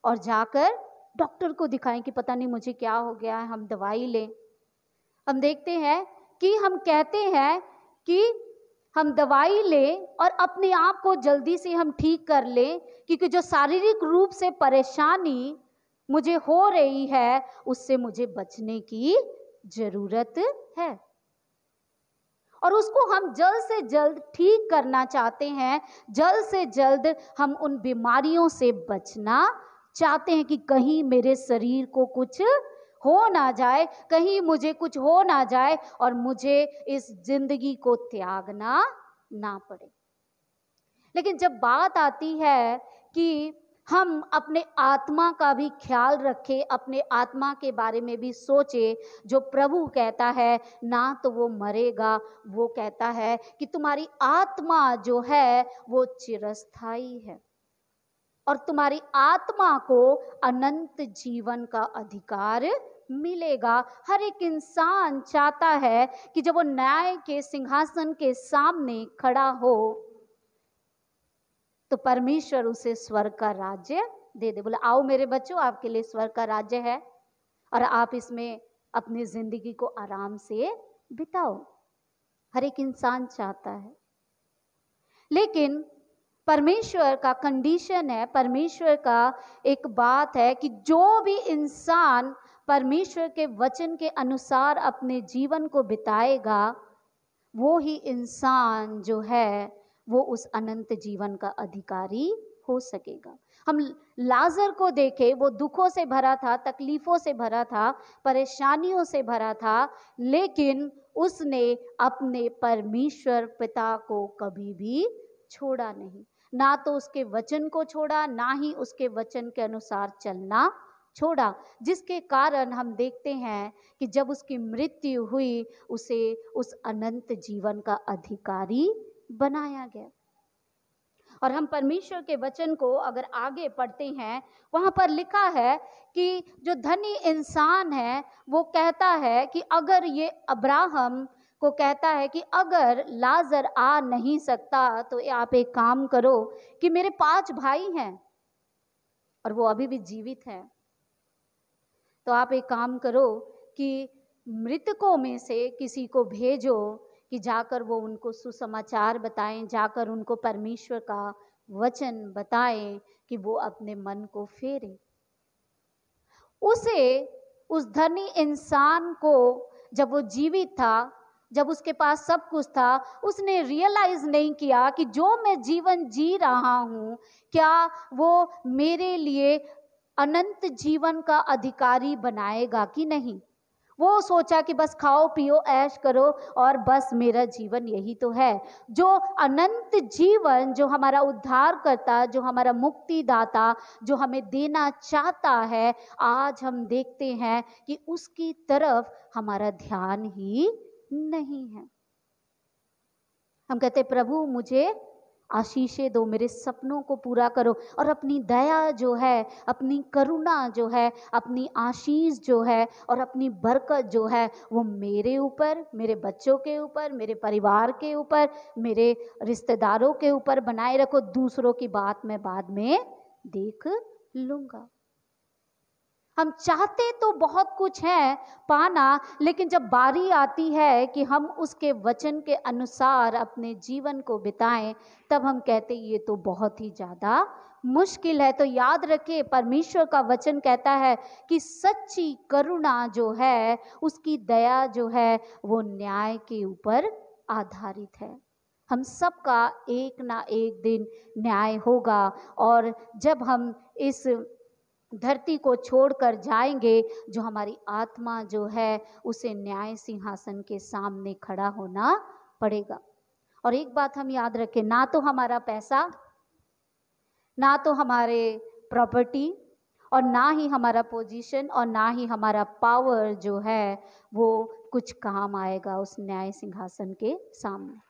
और जाकर डॉक्टर को दिखाएं कि पता नहीं मुझे क्या हो गया है, हम दवाई लें। हम देखते हैं कि हम कहते हैं कि हम दवाई लें और अपने आप को जल्दी से हम ठीक कर लें, क्योंकि जो शारीरिक रूप से परेशानी मुझे हो रही है उससे मुझे बचने की जरूरत है और उसको हम जल्द से जल्द ठीक करना चाहते हैं। जल्द से जल्द हम उन बीमारियों से बचना चाहते हैं कि कहीं मेरे शरीर को कुछ हो ना जाए, कहीं मुझे कुछ हो ना जाए और मुझे इस जिंदगी को त्यागना ना पड़े। लेकिन जब बात आती है कि हम अपने आत्मा का भी ख्याल रखें, अपने आत्मा के बारे में भी सोचें, जो प्रभु कहता है ना तो वो मरेगा, वो कहता है कि तुम्हारी आत्मा जो है वो चिरस्थायी है और तुम्हारी आत्मा को अनंत जीवन का अधिकार मिलेगा। हर एक इंसान चाहता है कि जब वो न्याय के सिंहासन के सामने खड़ा हो तो परमेश्वर उसे स्वर्ग का राज्य दे दे। बोले आओ मेरे बच्चों, आपके लिए स्वर्ग का राज्य है और आप इसमें अपनी जिंदगी को आराम से बिताओ। हर एक इंसान चाहता है, लेकिन परमेश्वर का कंडीशन है, परमेश्वर का एक बात है कि जो भी इंसान परमेश्वर के वचन के अनुसार अपने जीवन को बिताएगा, वो ही इंसान जो है वो उस अनंत जीवन का अधिकारी हो सकेगा। हम लाजर को देखें, वो दुखों से भरा था, तकलीफों से भरा था, परेशानियों से भरा था, लेकिन उसने अपने परमेश्वर पिता को कभी भी छोड़ा नहीं। ना तो उसके वचन को छोड़ा, ना ही उसके वचन के अनुसार चलना छोड़ा, जिसके कारण हम देखते हैं कि जब उसकी मृत्यु हुई उसे उस अनंत जीवन का अधिकारी बनाया गया। और हम परमेश्वर के वचन को अगर आगे पढ़ते हैं, वहां पर लिखा है कि जो धनी इंसान है वो कहता है कि अगर ये अब्राहम को कहता है कि अगर लाजर आ नहीं सकता तो आप एक काम करो कि मेरे 5 भाई हैं और वो अभी भी जीवित हैं, तो आप एक काम करो कि मृतकों में से किसी को भेजो कि जाकर वो उनको सुसमाचार बताएं, जाकर उनको परमेश्वर का वचन बताएं कि वो अपने मन को फेरे। उसे, उस धनी इंसान को, जब वो जीवित था, जब उसके पास सब कुछ था, उसने रियलाइज नहीं किया कि जो मैं जीवन जी रहा हूं, क्या वो मेरे लिए अनंत जीवन का अधिकारी बनाएगा कि नहीं। वो सोचा कि बस खाओ पियो ऐश करो और बस मेरा जीवन यही तो है। जो अनंत जीवन, जो हमारा उद्धार करता, जो हमारा मुक्तिदाता, जो हमें देना चाहता है, आज हम देखते हैं कि उसकी तरफ हमारा ध्यान ही नहीं है। हम कहते प्रभु मुझे आशीषें दो, मेरे सपनों को पूरा करो, और अपनी दया जो है, अपनी करुणा जो है, अपनी आशीष जो है और अपनी बरकत जो है वो मेरे ऊपर, मेरे बच्चों के ऊपर, मेरे परिवार के ऊपर, मेरे रिश्तेदारों के ऊपर बनाए रखो। दूसरों की बात मैं बाद में देख लूँगा। हम चाहते तो बहुत कुछ है पाना, लेकिन जब बारी आती है कि हम उसके वचन के अनुसार अपने जीवन को बिताएं, तब हम कहते ये तो बहुत ही ज़्यादा मुश्किल है। तो याद रखिए, परमेश्वर का वचन कहता है कि सच्ची करुणा जो है, उसकी दया जो है, वो न्याय के ऊपर आधारित है। हम सबका एक ना एक दिन न्याय होगा, और जब हम इस धरती को छोड़कर जाएंगे, जो हमारी आत्मा जो है उसे न्याय सिंहासन के सामने खड़ा होना पड़ेगा। और एक बात हम याद रखें, ना तो हमारा पैसा, ना तो हमारे प्रॉपर्टी, और ना ही हमारा पोजीशन, और ना ही हमारा पावर जो है वो कुछ काम आएगा उस न्याय सिंहासन के सामने।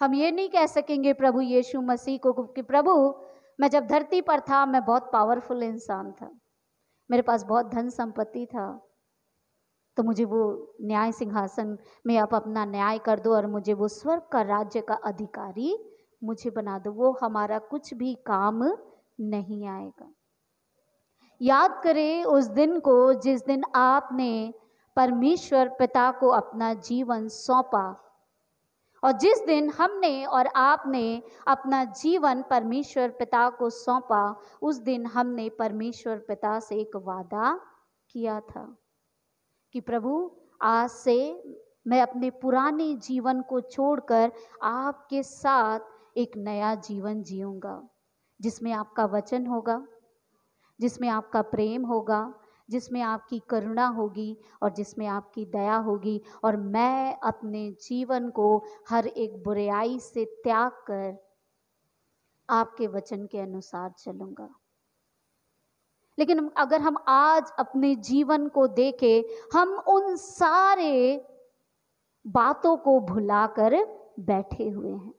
हम ये नहीं कह सकेंगे प्रभु यीशु मसीह को कि प्रभु मैं जब धरती पर था मैं बहुत पावरफुल इंसान था, मेरे पास बहुत धन संपत्ति था, तो मुझे वो न्याय सिंहासन में आप अपना न्याय कर दो और मुझे वो स्वर्ग का राज्य का अधिकारी मुझे बना दो। वो हमारा कुछ भी काम नहीं आएगा। याद करें उस दिन को जिस दिन आपने परमेश्वर पिता को अपना जीवन सौंपा, और जिस दिन हमने और आपने अपना जीवन परमेश्वर पिता को सौंपा, उस दिन हमने परमेश्वर पिता से एक वादा किया था कि प्रभु आज से मैं अपने पुराने जीवन को छोड़कर आपके साथ एक नया जीवन जीऊंगा, जिसमें आपका वचन होगा, जिसमें आपका प्रेम होगा, जिसमें आपकी करुणा होगी और जिसमें आपकी दया होगी, और मैं अपने जीवन को हर एक बुराई से त्याग कर आपके वचन के अनुसार चलूंगा। लेकिन अगर हम आज अपने जीवन को देखें, हम उन सारे बातों को भुलाकर बैठे हुए हैं।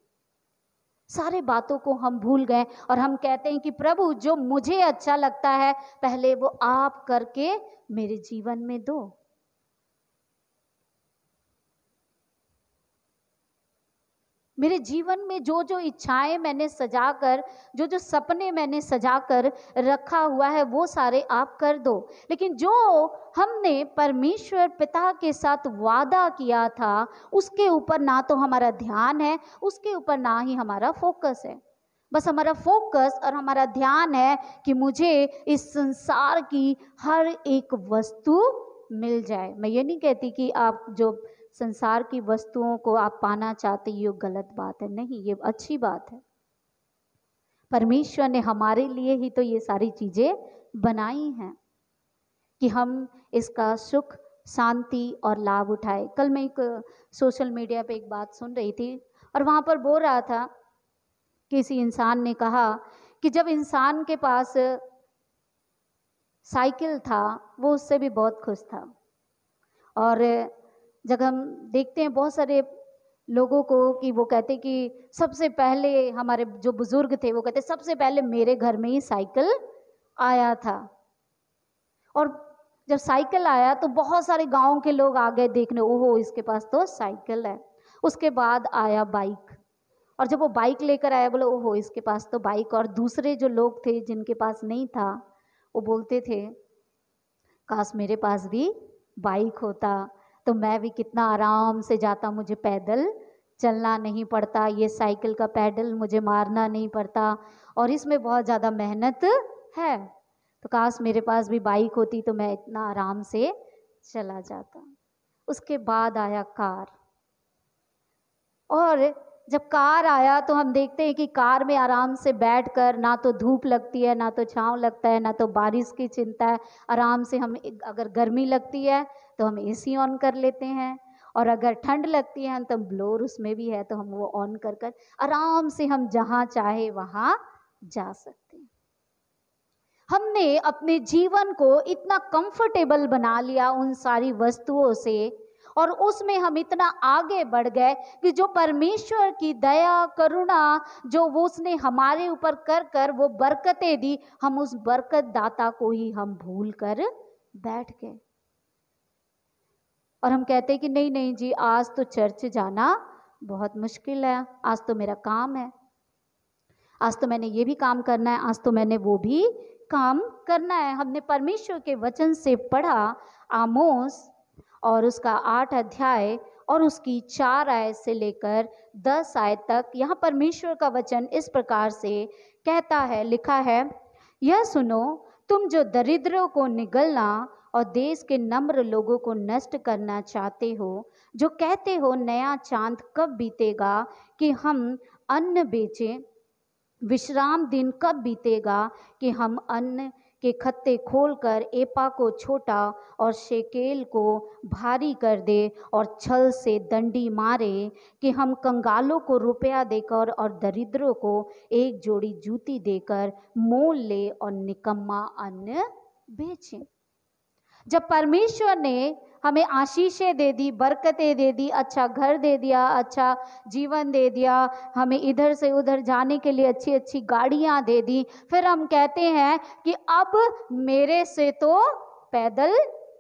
सारे बातों को हम भूल गए और हम कहते हैं कि प्रभु जो मुझे अच्छा लगता है पहले वो आप करके मेरे जीवन में दो। मेरे जीवन में जो जो इच्छाएं मैंने सजाकर, जो जो सपने मैंने सजाकर रखा हुआ है वो सारे आप कर दो। लेकिन जो हमने परमेश्वर पिता के साथ वादा किया था उसके ऊपर ना तो हमारा ध्यान है, उसके ऊपर ना ही हमारा फोकस है। बस हमारा फोकस और हमारा ध्यान है कि मुझे इस संसार की हर एक वस्तु मिल जाए। मैं ये नहीं कहती कि आप जो संसार की वस्तुओं को आप पाना चाहते ये गलत बात है, नहीं, ये अच्छी बात है। परमेश्वर ने हमारे लिए ही तो ये सारी चीजें बनाई हैं कि हम इसका सुख, शांति और लाभ उठाए। कल मैं एक सोशल मीडिया पे एक बात सुन रही थी और वहां पर बोल रहा था, किसी इंसान ने कहा कि जब इंसान के पास साइकिल था वो उससे भी बहुत खुश था। और जब हम देखते हैं बहुत सारे लोगों को कि वो कहते कि सबसे पहले, हमारे जो बुजुर्ग थे वो कहते सबसे पहले मेरे घर में ही साइकिल आया था। और जब साइकिल आया तो बहुत सारे गांव के लोग आ गए देखने, ओहो इसके पास तो साइकिल है। उसके बाद आया बाइक, और जब वो बाइक लेकर आया बोले ओहो इसके पास तो बाइक। और दूसरे जो लोग थे जिनके पास नहीं था वो बोलते थे काश मेरे पास भी बाइक होता तो मैं भी कितना आराम से जाता, मुझे पैदल चलना नहीं पड़ता, ये साइकिल का पैडल मुझे मारना नहीं पड़ता और इसमें बहुत ज़्यादा मेहनत है, तो काश मेरे पास भी बाइक होती तो मैं इतना आराम से चला जाता। उसके बाद आया कार, और जब कार आया तो हम देखते हैं कि कार में आराम से बैठकर ना तो धूप लगती है, ना तो छांव लगता है, ना तो बारिश की चिंता है। आराम से हम, अगर गर्मी लगती है तो हम एसी ऑन कर लेते हैं, और अगर ठंड लगती है तो ब्लोअर उसमें भी है तो हम वो ऑन कर कर आराम से हम जहाँ चाहे वहाँ जा सकते हैं। हमने अपने जीवन को इतना कंफर्टेबल बना लिया उन सारी वस्तुओं से, और उसमें हम इतना आगे बढ़ गए कि जो परमेश्वर की दया, करुणा जो वो उसने हमारे ऊपर कर कर वो बरकतें दी, हम उस बरकत दाता को ही हम भूल कर बैठ गए। और हम कहते हैं कि नहीं नहीं जी आज तो चर्च जाना बहुत मुश्किल है, आज तो मेरा काम है, आज तो मैंने ये भी काम करना है, आज तो मैंने वो भी काम करना है। हमने परमेश्वर के वचन से पढ़ा आमोस और उसका 8 अध्याय और उसकी 4 आयत से लेकर 10 आयत तक। यहाँ परमेश्वर का वचन इस प्रकार से कहता है, लिखा है, यह सुनो तुम जो दरिद्रों को निगलना और देश के नम्र लोगों को नष्ट करना चाहते हो, जो कहते हो नया चांद कब बीतेगा कि हम अन्न बेचें, विश्राम दिन कब बीतेगा कि हम अन्न के खत्ते खोलकर एपा को छोटा और शेकेल को भारी कर दे और छल से दंडी मारे कि हम कंगालों को रुपया देकर और दरिद्रों को एक जोड़ी जूती देकर मोल ले और निकम्मा अन्न बेचें। जब परमेश्वर ने हमें आशीषें दे दी, बरकतें दे दी, अच्छा घर दे दिया, अच्छा जीवन दे दिया, हमें इधर से उधर जाने के लिए अच्छी अच्छी गाड़ियां दे दी, फिर हम कहते हैं कि अब मेरे से तो पैदल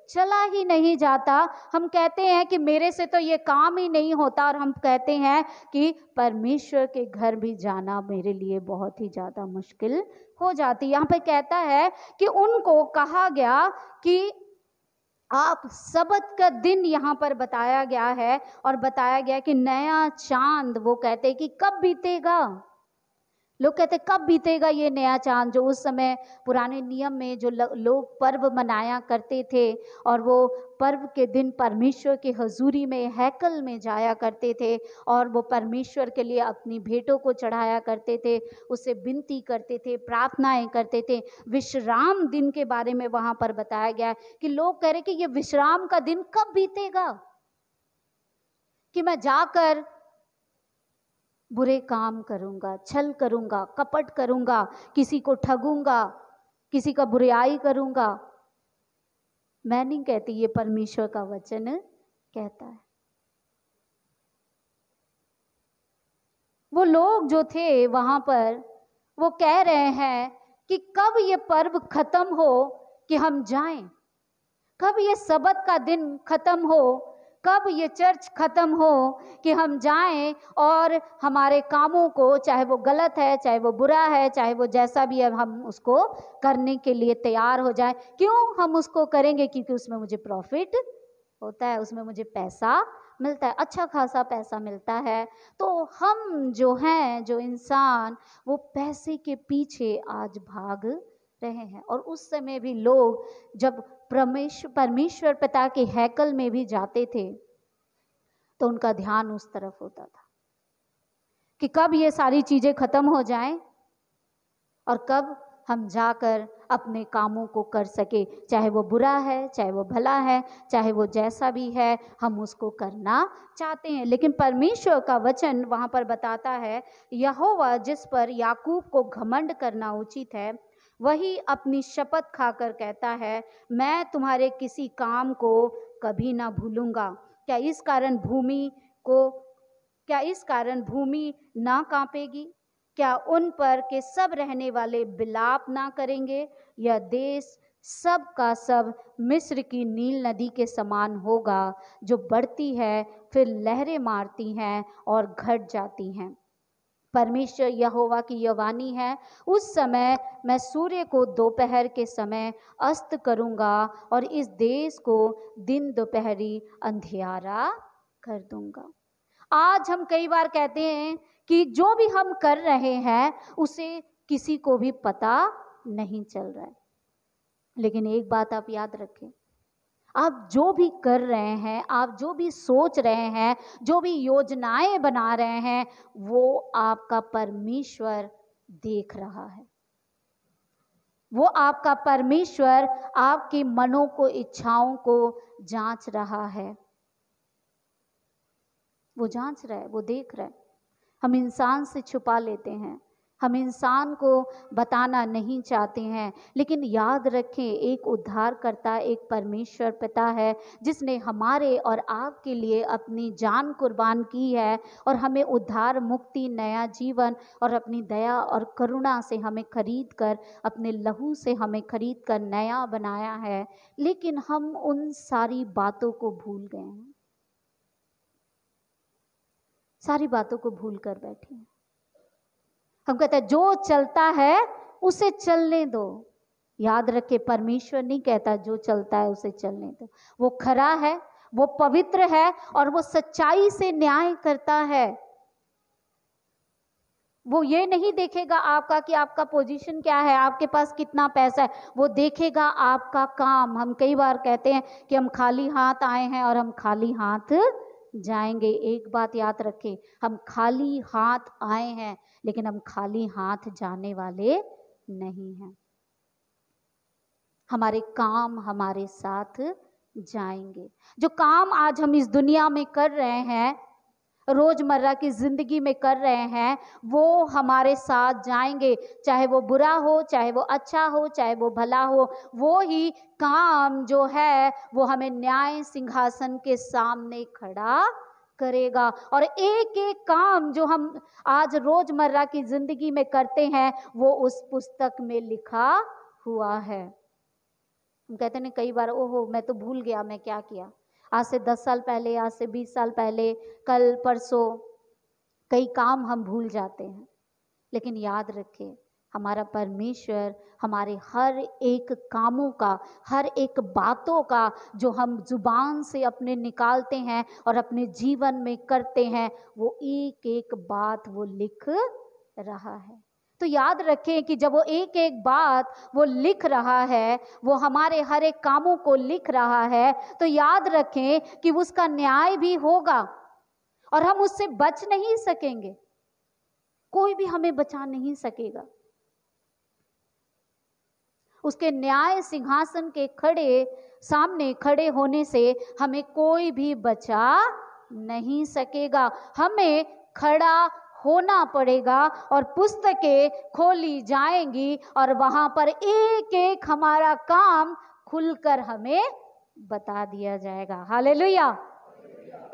चला ही नहीं जाता, हम कहते हैं कि मेरे से तो ये काम ही नहीं होता, और हम कहते हैं कि परमेश्वर के घर भी जाना मेरे लिए बहुत ही ज़्यादा मुश्किल हो जाती। यहाँ पे कहता है कि उनको कहा गया कि आप सबत का दिन यहाँ पर बताया गया है, और बताया गया कि नया चांद, वो कहते हैं कि कब बीतेगा। लोग कहते कब बीतेगा ये नया चांद, जो उस समय पुराने नियम में जो लोग पर्व मनाया करते थे, और वो पर्व के दिन परमेश्वर की हजूरी में हैकल में जाया करते थे, और वो परमेश्वर के लिए अपनी भेंटों को चढ़ाया करते थे, उससे विनती करते थे, प्रार्थनाएं करते थे। विश्राम दिन के बारे में वहाँ पर बताया गया है कि लोग कह रहे कि ये विश्राम का दिन कब बीतेगा, कि मैं जाकर बुरे काम करूंगा, छल करूंगा, कपट करूंगा, किसी को ठगूंगा, किसी का बुराई करूंगा। मैं नहीं कहती, ये परमेश्वर का वचन कहता है। वो लोग जो थे वहां पर, वो कह रहे हैं कि कब ये पर्व खत्म हो कि हम जाएं, कब ये सबत का दिन खत्म हो, कब ये चर्च खत्म हो कि हम जाएं और हमारे कामों को, चाहे वो गलत है, चाहे वो बुरा है, चाहे वो जैसा भी है, हम उसको करने के लिए तैयार हो जाएं। क्यों हम उसको करेंगे? क्योंकि उसमें मुझे प्रॉफिट होता है, उसमें मुझे पैसा मिलता है, अच्छा खासा पैसा मिलता है। तो हम जो हैं, जो इंसान, वो पैसे के पीछे आज भाग रहे हैं। और उस समय भी लोग जब परमेश्वर पिता के हैकल में भी जाते थे तो उनका ध्यान उस तरफ होता था कि कब ये सारी चीजें खत्म हो जाएं और कब हम जाकर अपने कामों को कर सके, चाहे वो बुरा है, चाहे वो भला है, चाहे वो जैसा भी है, हम उसको करना चाहते हैं। लेकिन परमेश्वर का वचन वहां पर बताता है, यहोवा जिस पर याकूब को घमंड करना उचित है, वही अपनी शपथ खाकर कहता है, मैं तुम्हारे किसी काम को कभी ना भूलूंगा। क्या इस कारण भूमि ना कांपेगी? क्या उन पर के सब रहने वाले विलाप ना करेंगे? यह देश सब का सब मिस्र की नील नदी के समान होगा, जो बढ़ती है, फिर लहरें मारती हैं और घट जाती हैं। परमेश्वर यहोवा की यह वाणी है, उस समय मैं सूर्य को दोपहर के समय अस्त करूंगा और इस देश को दिन दोपहरी अंधियारा कर दूंगा। आज हम कई बार कहते हैं कि जो भी हम कर रहे हैं उसे किसी को भी पता नहीं चल रहा है, लेकिन एक बात आप याद रखें, आप जो भी कर रहे हैं, आप जो भी सोच रहे हैं, जो भी योजनाएं बना रहे हैं, वो आपका परमेश्वर देख रहा है। वो आपका परमेश्वर आपके मनों को, इच्छाओं को जांच रहा है। वो जांच रहा है, वो देख रहा है। हम इंसान से छुपा लेते हैं, हम इंसान को बताना नहीं चाहते हैं, लेकिन याद रखें, एक उद्धारकर्ता, एक परमेश्वर पिता है जिसने हमारे और आपके लिए अपनी जान कुर्बान की है और हमें उद्धार, मुक्ति, नया जीवन और अपनी दया और करुणा से हमें खरीद कर, अपने लहू से हमें खरीद कर नया बनाया है। लेकिन हम उन सारी बातों को भूल गए हैं, सारी बातों को भूल कर बैठे हैं। हम कहते हैं जो चलता है उसे चलने दो। याद रखे, परमेश्वर नहीं कहता जो चलता है उसे चलने दो। वो खरा है, वो पवित्र है और वो सच्चाई से न्याय करता है। वो ये नहीं देखेगा आपका कि आपका पोजीशन क्या है, आपके पास कितना पैसा है, वो देखेगा आपका काम। हम कई बार कहते हैं कि हम खाली हाथ आए हैं और हम खाली हाथ जाएंगे। एक बात याद रखें, हम खाली हाथ आए हैं लेकिन हम खाली हाथ जाने वाले नहीं हैं। हमारे काम हमारे साथ जाएंगे। जो काम आज हम इस दुनिया में कर रहे हैं, रोजमर्रा की जिंदगी में कर रहे हैं, वो हमारे साथ जाएंगे। चाहे वो बुरा हो, चाहे वो अच्छा हो, चाहे वो भला हो, वो ही काम जो है वो हमें न्याय सिंहासन के सामने खड़ा करेगा। और एक एक काम जो हम आज रोजमर्रा की जिंदगी में करते हैं वो उस पुस्तक में लिखा हुआ है। हम कहते हैं कई बार, ओहो मैं तो भूल गया मैं क्या किया, आज से 10 साल पहले, आज से 20 साल पहले, कल परसों, कई काम हम भूल जाते हैं। लेकिन याद रखें, हमारा परमेश्वर हमारे हर एक कामों का, हर एक बातों का जो हम जुबान से अपने निकालते हैं और अपने जीवन में करते हैं, वो एक एक बात वो लिख रहा है। तो याद रखें कि जब वो एक एक बात वो लिख रहा है, वो हमारे हर एक कामों को लिख रहा है, तो याद रखें कि उसका न्याय भी होगा और हम उससे बच नहीं सकेंगे। कोई भी हमें बचा नहीं सकेगा। उसके न्याय सिंहासन के सामने खड़े होने से हमें कोई भी बचा नहीं सकेगा। हमें खड़ा होना पड़ेगा और पुस्तकें खोली जाएंगी और वहां पर एक एक हमारा काम खुलकर हमें बता दिया जाएगा। हालेलुया।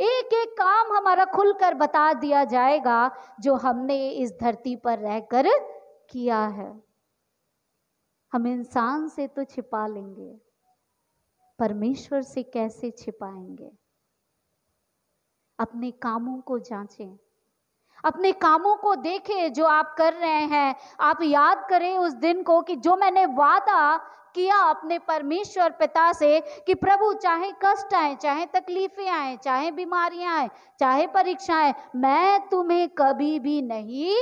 एक एक काम हमारा खुलकर बता दिया जाएगा जो हमने इस धरती पर रहकर किया है। हम इंसान से तो छिपा लेंगे, परमेश्वर से कैसे छिपाएंगे? अपने कामों को जांचें, अपने कामों को देखें जो आप कर रहे हैं। आप याद करें उस दिन को कि जो मैंने वादा किया अपने परमेश्वर पिता से कि प्रभु चाहे कष्ट आए, चाहे तकलीफें आए, चाहे बीमारियां आए, चाहे परीक्षाएं, मैं तुम्हें कभी भी नहीं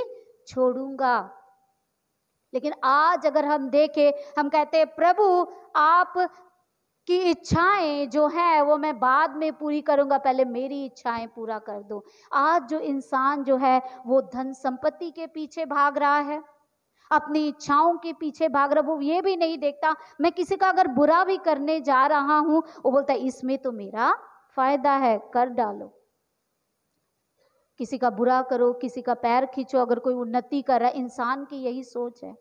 छोड़ूंगा। लेकिन आज अगर हम देखें, हम कहते हैं प्रभु आप की इच्छाएं जो है वो मैं बाद में पूरी करूंगा, पहले मेरी इच्छाएं पूरा कर दो। आज जो इंसान जो है वो धन संपत्ति के पीछे भाग रहा है, अपनी इच्छाओं के पीछे भाग रहा, वो ये भी नहीं देखता मैं किसी का अगर बुरा भी करने जा रहा हूं, वो बोलता है इसमें तो मेरा फायदा है, कर डालो। किसी का बुरा करो, किसी का पैर खींचो अगर कोई उन्नति कर रहा है। इंसान की यही सोच है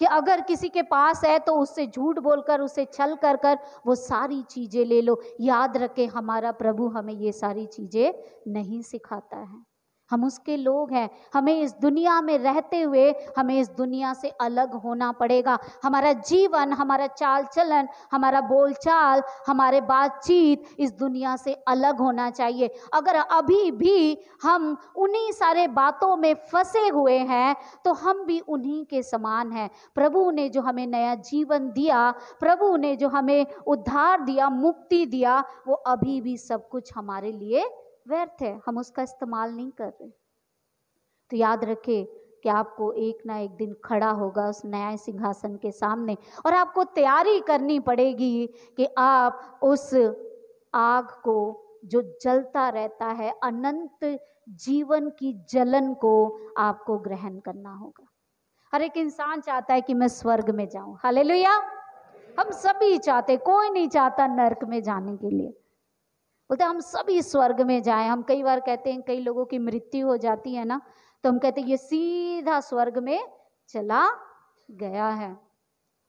कि अगर किसी के पास है तो उससे झूठ बोलकर, उससे छल कर कर वो सारी चीजें ले लो। याद रखें हमारा प्रभु हमें ये सारी चीजें नहीं सिखाता है। हम उसके लोग हैं। हमें इस दुनिया में रहते हुए हमें इस दुनिया से अलग होना पड़ेगा। हमारा जीवन, हमारा चाल चलन, हमारा बोलचाल, हमारे बातचीत इस दुनिया से अलग होना चाहिए। अगर अभी भी हम उन्हीं सारे बातों में फंसे हुए हैं तो हम भी उन्हीं के समान हैं। प्रभु ने जो हमें नया जीवन दिया, प्रभु ने जो हमें उद्धार दिया, मुक्ति दिया, वो अभी भी सब कुछ हमारे लिए व्यर्थ है। हम उसका इस्तेमाल नहीं कर रहे। तो याद रखें कि आपको एक ना एक दिन खड़ा होगा उस न्याय सिंहासन के सामने और आपको तैयारी करनी पड़ेगी कि आप उस आग को जो जलता रहता है, अनंत जीवन की जलन को आपको ग्रहण करना होगा। हर एक इंसान चाहता है कि मैं स्वर्ग में जाऊं। हालेलुया। हम सभी चाहते, कोई नहीं चाहता नरक में जाने के लिए। बोलते हम सभी स्वर्ग में जाएं। हम कई बार कहते हैं, कई लोगों की मृत्यु हो जाती है ना, तो हम कहते हैं ये सीधा स्वर्ग में चला गया है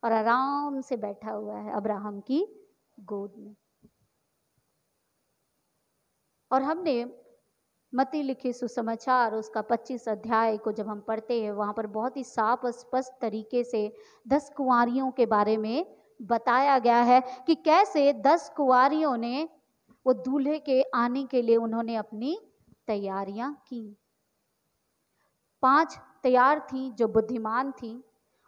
और आराम से बैठा हुआ है अब्राहम की गोद में। और हमने मत्ती लिखे सुसमाचार उसका 25 अध्याय को जब हम पढ़ते हैं, वहां पर बहुत ही साफ स्पष्ट तरीके से 10 कुंवारियों के बारे में बताया गया है कि कैसे 10 कुंवारियों ने वो दूल्हे के आने के लिए उन्होंने अपनी तैयारियां की। 5 तैयार थी जो बुद्धिमान थी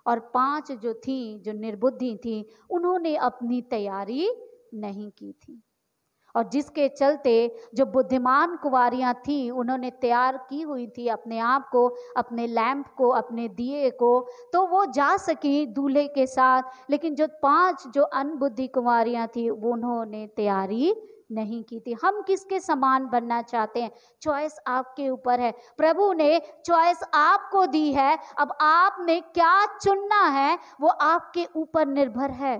और 5 जो थी जो निर्बुद्धि थी, उन्होंने अपनी तैयारी नहीं की थी। और जिसके चलते जो बुद्धिमान कुंवारियां थी, उन्होंने तैयार की हुई थी अपने आप को, अपने लैंप को, अपने दिए को, तो वो जा सकी दूल्हे के साथ। लेकिन जो 5 जो अनबुद्धि कुंवारियां थी, वो उन्होंने तैयारी नहीं की थी। हम किसके समान बनना चाहते हैं, चॉइस आपके ऊपर है। प्रभु ने चॉइस आपको दी है, अब आपने क्या चुनना है वो आपके ऊपर निर्भर है।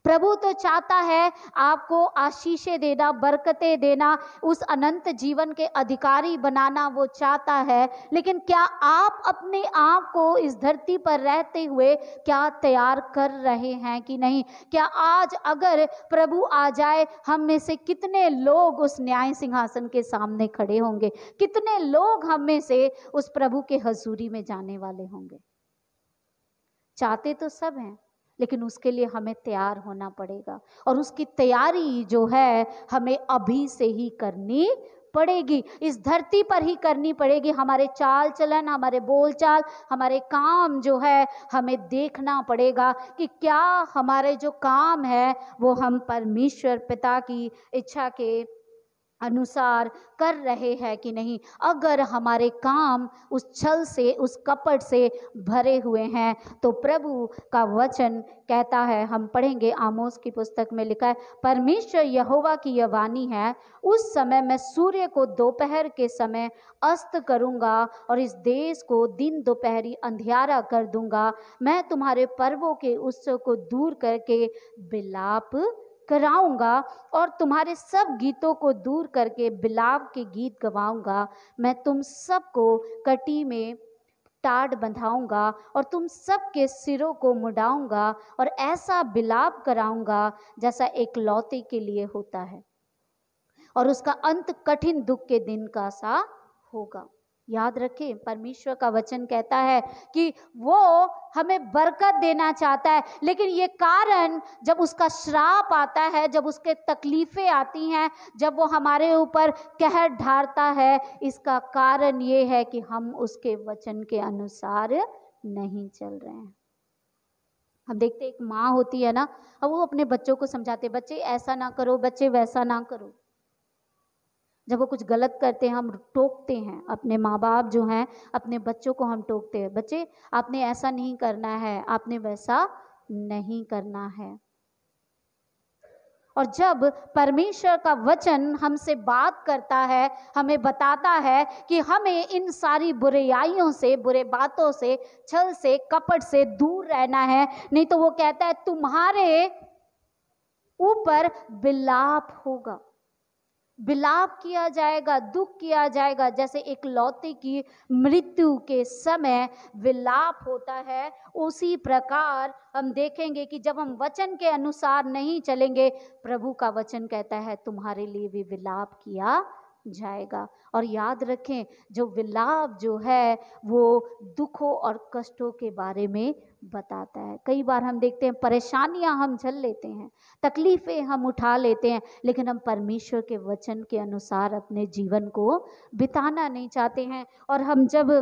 प्रभु तो चाहता है आपको आशीषें देना, बरकतें देना, उस अनंत जीवन के अधिकारी बनाना वो चाहता है। लेकिन क्या आप अपने आप को इस धरती पर रहते हुए क्या तैयार कर रहे हैं कि नहीं? क्या आज अगर प्रभु आ जाए, हम में से कितने लोग उस न्याय सिंहासन के सामने खड़े होंगे? कितने लोग हम में से उस प्रभु के हजूरी में जाने वाले होंगे? चाहते तो सब हैं, लेकिन उसके लिए हमें तैयार होना पड़ेगा, और उसकी तैयारी जो है हमें अभी से ही करनी पड़ेगी, इस धरती पर ही करनी पड़ेगी। हमारे चाल चलन, हमारे बोलचाल, हमारे काम जो है हमें देखना पड़ेगा कि क्या हमारे जो काम है वो हम परमेश्वर पिता की इच्छा के अनुसार कर रहे हैं कि नहीं। अगर हमारे काम उस छल से, उस कपट से भरे हुए हैं, तो प्रभु का वचन कहता है, हम पढ़ेंगे, आमोस की पुस्तक में लिखा है, परमेश्वर यहोवा की यह वाणी है, उस समय मैं सूर्य को दोपहर के समय अस्त करूंगा और इस देश को दिन दोपहरी अंधियारा कर दूंगा। मैं तुम्हारे पर्वों के उत्सव को दूर करके विलाप कराऊंगा और तुम्हारे सब गीतों को दूर करके बिलाप के गीत गवाऊंगा। मैं तुम सबको कटी में टाट बंधाऊंगा और तुम सबके सिरों को मुड़ाऊंगा और ऐसा बिलाप कराऊंगा जैसा एक लौते के लिए होता है, और उसका अंत कठिन दुख के दिन का सा होगा। याद रखें, परमेश्वर का वचन कहता है कि वो हमें बरकत देना चाहता है, लेकिन ये कारण जब उसका श्राप आता है, जब उसके तकलीफें आती हैं, जब वो हमारे ऊपर कहर ढारता है, इसका कारण ये है कि हम उसके वचन के अनुसार नहीं चल रहे हैं। हम देखते एक माँ होती है ना, अब वो अपने बच्चों को समझाते, बच्चे ऐसा ना करो, बच्चे वैसा ना करो। जब वो कुछ गलत करते हैं हम टोकते हैं, अपने माँ बाप जो हैं अपने बच्चों को हम टोकते हैं, बच्चे आपने ऐसा नहीं करना है, आपने वैसा नहीं करना है। और जब परमेश्वर का वचन हमसे बात करता है, हमें बताता है कि हमें इन सारी बुराइयों से, बुरे बातों से, छल से, कपट से दूर रहना है, नहीं तो वो कहता है तुम्हारे ऊपर विलाप होगा, विलाप किया जाएगा, दुख किया जाएगा, जैसे एक लौते की मृत्यु के समय विलाप होता है। उसी प्रकार हम देखेंगे कि जब हम वचन के अनुसार नहीं चलेंगे, प्रभु का वचन कहता है तुम्हारे लिए भी विलाप किया जाएगा। और याद रखें, जो विलाप जो है वो दुखों और कष्टों के बारे में बताता है। कई बार हम देखते हैं परेशानियां हम झेल लेते हैं, तकलीफें हम उठा लेते हैं, लेकिन हम परमेश्वर के वचन के अनुसार अपने जीवन को बिताना नहीं चाहते हैं। और हम जब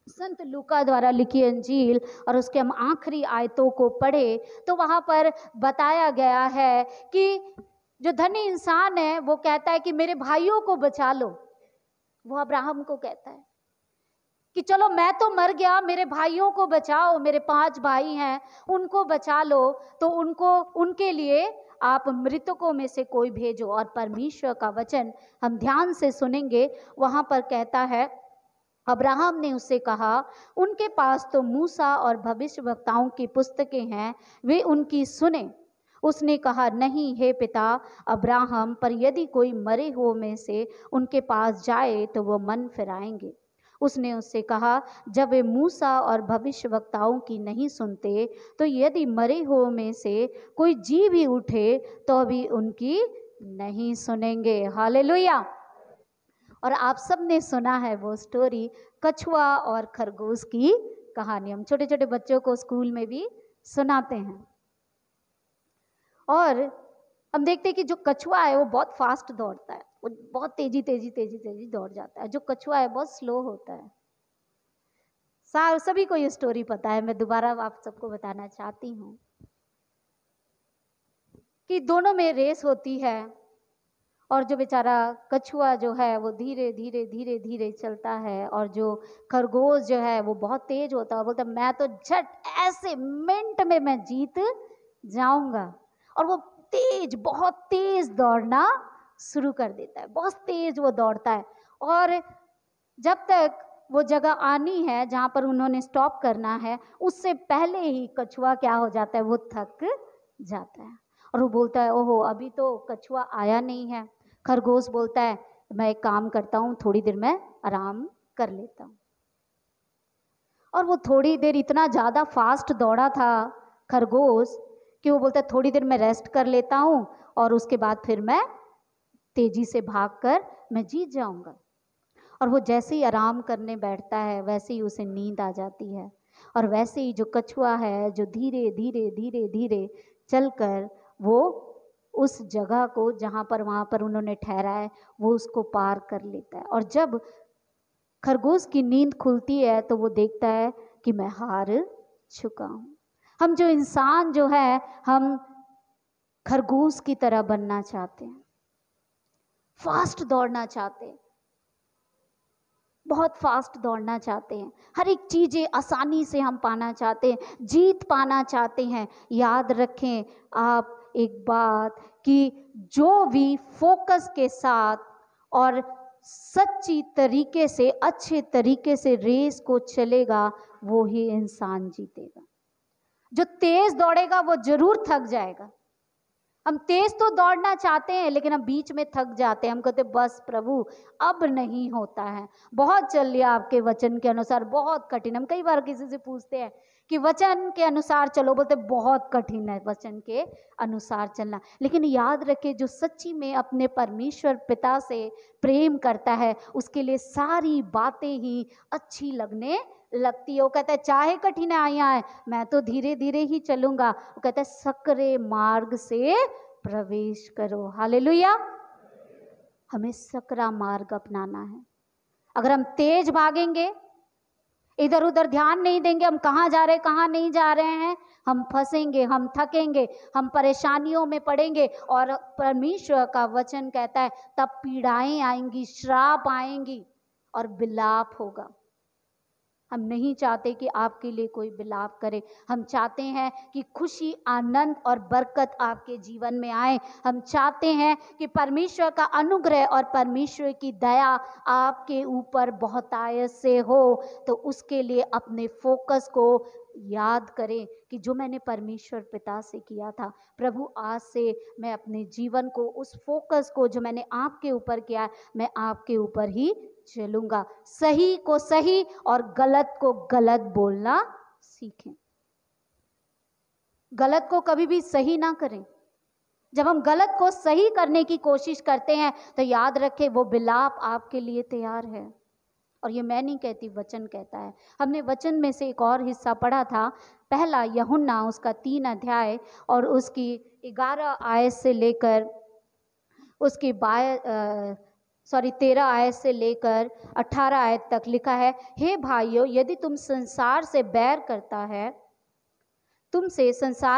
संत लूका द्वारा लिखी अंजील और उसके हम आखिरी आयतों को पढ़े, तो वहाँ पर बताया गया है कि जो धनी इंसान है वो कहता है कि मेरे भाइयों को बचा लो। वो अब्राहम को कहता है कि चलो मैं तो मर गया, मेरे भाइयों को बचाओ, मेरे 5 भाई हैं उनको बचा लो, तो उनके लिए आप मृतकों में से कोई भेजो। और परमेश्वर का वचन हम ध्यान से सुनेंगे, वहां पर कहता है, अब्राहम ने उससे कहा उनके पास तो मूसा और भविष्यवक्ताओं की पुस्तकें हैं, वे उनकी सुने। उसने कहा नहीं हे पिता अब्राहम, पर यदि कोई मरे हुओं में से उनके पास जाए तो वो मन फिराएंगे। उसने उससे कहा जब वे मूसा और भविष्यवक्ताओं की नहीं सुनते, तो यदि मरे हुओं में से कोई जी भी उठे तो भी उनकी नहीं सुनेंगे। हालेलुया। और आप सब ने सुना है वो स्टोरी, कछुआ और खरगोश की कहानी। हम छोटे छोटे बच्चों को स्कूल में भी सुनाते हैं। और हम देखते हैं कि जो कछुआ है वो बहुत फास्ट दौड़ता है, वो बहुत तेजी तेजी तेजी तेजी दौड़ जाता है। जो कछुआ है बहुत स्लो होता है। सभी को ये स्टोरी पता है, मैं दोबारा आप सबको बताना चाहती हूँ कि दोनों में रेस होती है, और जो बेचारा कछुआ जो है वो धीरे धीरे धीरे धीरे चलता है, और जो खरगोश जो है वो बहुत तेज होता है, बोलता मैं तो झट ऐसे मिनट में मैं जीत जाऊंगा। और वो तेज, बहुत तेज दौड़ना शुरू कर देता है, बहुत तेज वो दौड़ता है। और जब तक वो जगह आनी है जहाँ पर उन्होंने स्टॉप करना है, उससे पहले ही कछुआ क्या हो जाता है, वो थक जाता है। और वो बोलता है ओहो अभी तो कछुआ आया नहीं है। खरगोश बोलता है मैं एक काम करता हूँ, थोड़ी देर में आराम कर लेता हूँ। और वो थोड़ी देर इतना ज़्यादा फास्ट दौड़ा था खरगोश कि वो बोलता है थोड़ी देर मैं रेस्ट कर लेता हूँ और उसके बाद फिर मैं तेजी से भागकर मैं जीत जाऊंगा। और वो जैसे ही आराम करने बैठता है वैसे ही उसे नींद आ जाती है। और वैसे ही जो कछुआ है जो धीरे धीरे धीरे धीरे चलकर वो उस जगह को जहाँ पर वहाँ पर उन्होंने ठहरा है वो उसको पार कर लेता है। और जब खरगोश की नींद खुलती है तो वो देखता है कि मैं हार चुका हूँ। हम जो इंसान जो है हम खरगोश की तरह बनना चाहते हैं, फास्ट दौड़ना चाहते हैं, बहुत फास्ट दौड़ना चाहते हैं, हर एक चीज़ें आसानी से हम पाना चाहते हैं, जीत पाना चाहते हैं। याद रखें आप एक बात कि जो भी फोकस के साथ और सच्ची तरीके से अच्छे तरीके से रेस को चलेगा वो ही इंसान जीतेगा। जो तेज दौड़ेगा वो जरूर थक जाएगा। हम तेज तो दौड़ना चाहते हैं लेकिन हम बीच में थक जाते हैं, हम कहते बस प्रभु अब नहीं होता है, बहुत चल लिया आपके वचन के अनुसार, बहुत कठिन। हम कई बार किसी से पूछते हैं कि वचन के अनुसार चलो, बोलते बहुत कठिन है वचन के अनुसार चलना। लेकिन याद रखे जो सच्ची में अपने परमेश्वर पिता से प्रेम करता है उसके लिए सारी बातें ही अच्छी लगने लगती है। वो कहता है चाहे कठिनाइयां आए मैं तो धीरे धीरे ही चलूंगा। वो कहता है सकरे मार्ग से प्रवेश करो। हालेलुया। हमें सकरा मार्ग अपनाना है। अगर हम तेज भागेंगे, इधर उधर ध्यान नहीं देंगे हम कहाँ जा रहे कहाँ नहीं जा रहे हैं, हम फंसेंगे, हम थकेंगे, हम परेशानियों में पड़ेंगे। और परमेश्वर का वचन कहता है तब पीड़ाएं आएंगी, श्राप आएंगी और विलाप होगा। हम नहीं चाहते कि आपके लिए कोई विलाप करे, हम चाहते हैं कि खुशी, आनंद और बरकत आपके जीवन में आए। हम चाहते हैं कि परमेश्वर का अनुग्रह और परमेश्वर की दया आपके ऊपर बहुतायत से हो। तो उसके लिए अपने फोकस को याद करें कि जो मैंने परमेश्वर पिता से किया था, प्रभु आज से मैं अपने जीवन को, उस फोकस को जो मैंने आपके ऊपर किया, मैं आपके ऊपर ही चलूंगा। सही को सही और गलत को गलत बोलना सीखें। गलत को कभी भी सही ना करें। जब हम गलत को सही करने की कोशिश करते हैं तो याद रखें वो विलाप आपके लिए तैयार है। और ये मैं नहीं कहती, वचन कहता है। हमने वचन में से एक और हिस्सा पढ़ा था, पहला यूहन्ना उसका 3 अध्याय और उसकी 11 आयत से लेकर उसकी 13 आयत से लेकर 18 आयत तक लिखा है, हे भाइयों यदि तुमसे संसार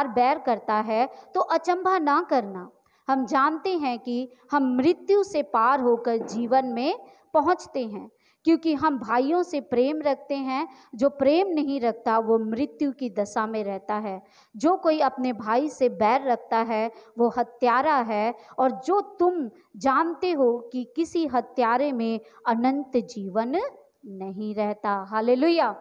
बैर करता है तो अचंभा ना करना। हम जानते हैं कि हम मृत्यु से पार होकर जीवन में पहुंचते हैं क्योंकि हम भाइयों से प्रेम रखते हैं। जो प्रेम नहीं रखता वो मृत्यु की दशा में रहता है। जो कोई अपने भाई से बैर रखता है वो हत्यारा है और जो तुम जानते हो कि किसी हत्यारे में अनंत जीवन नहीं रहता। हालेलुया।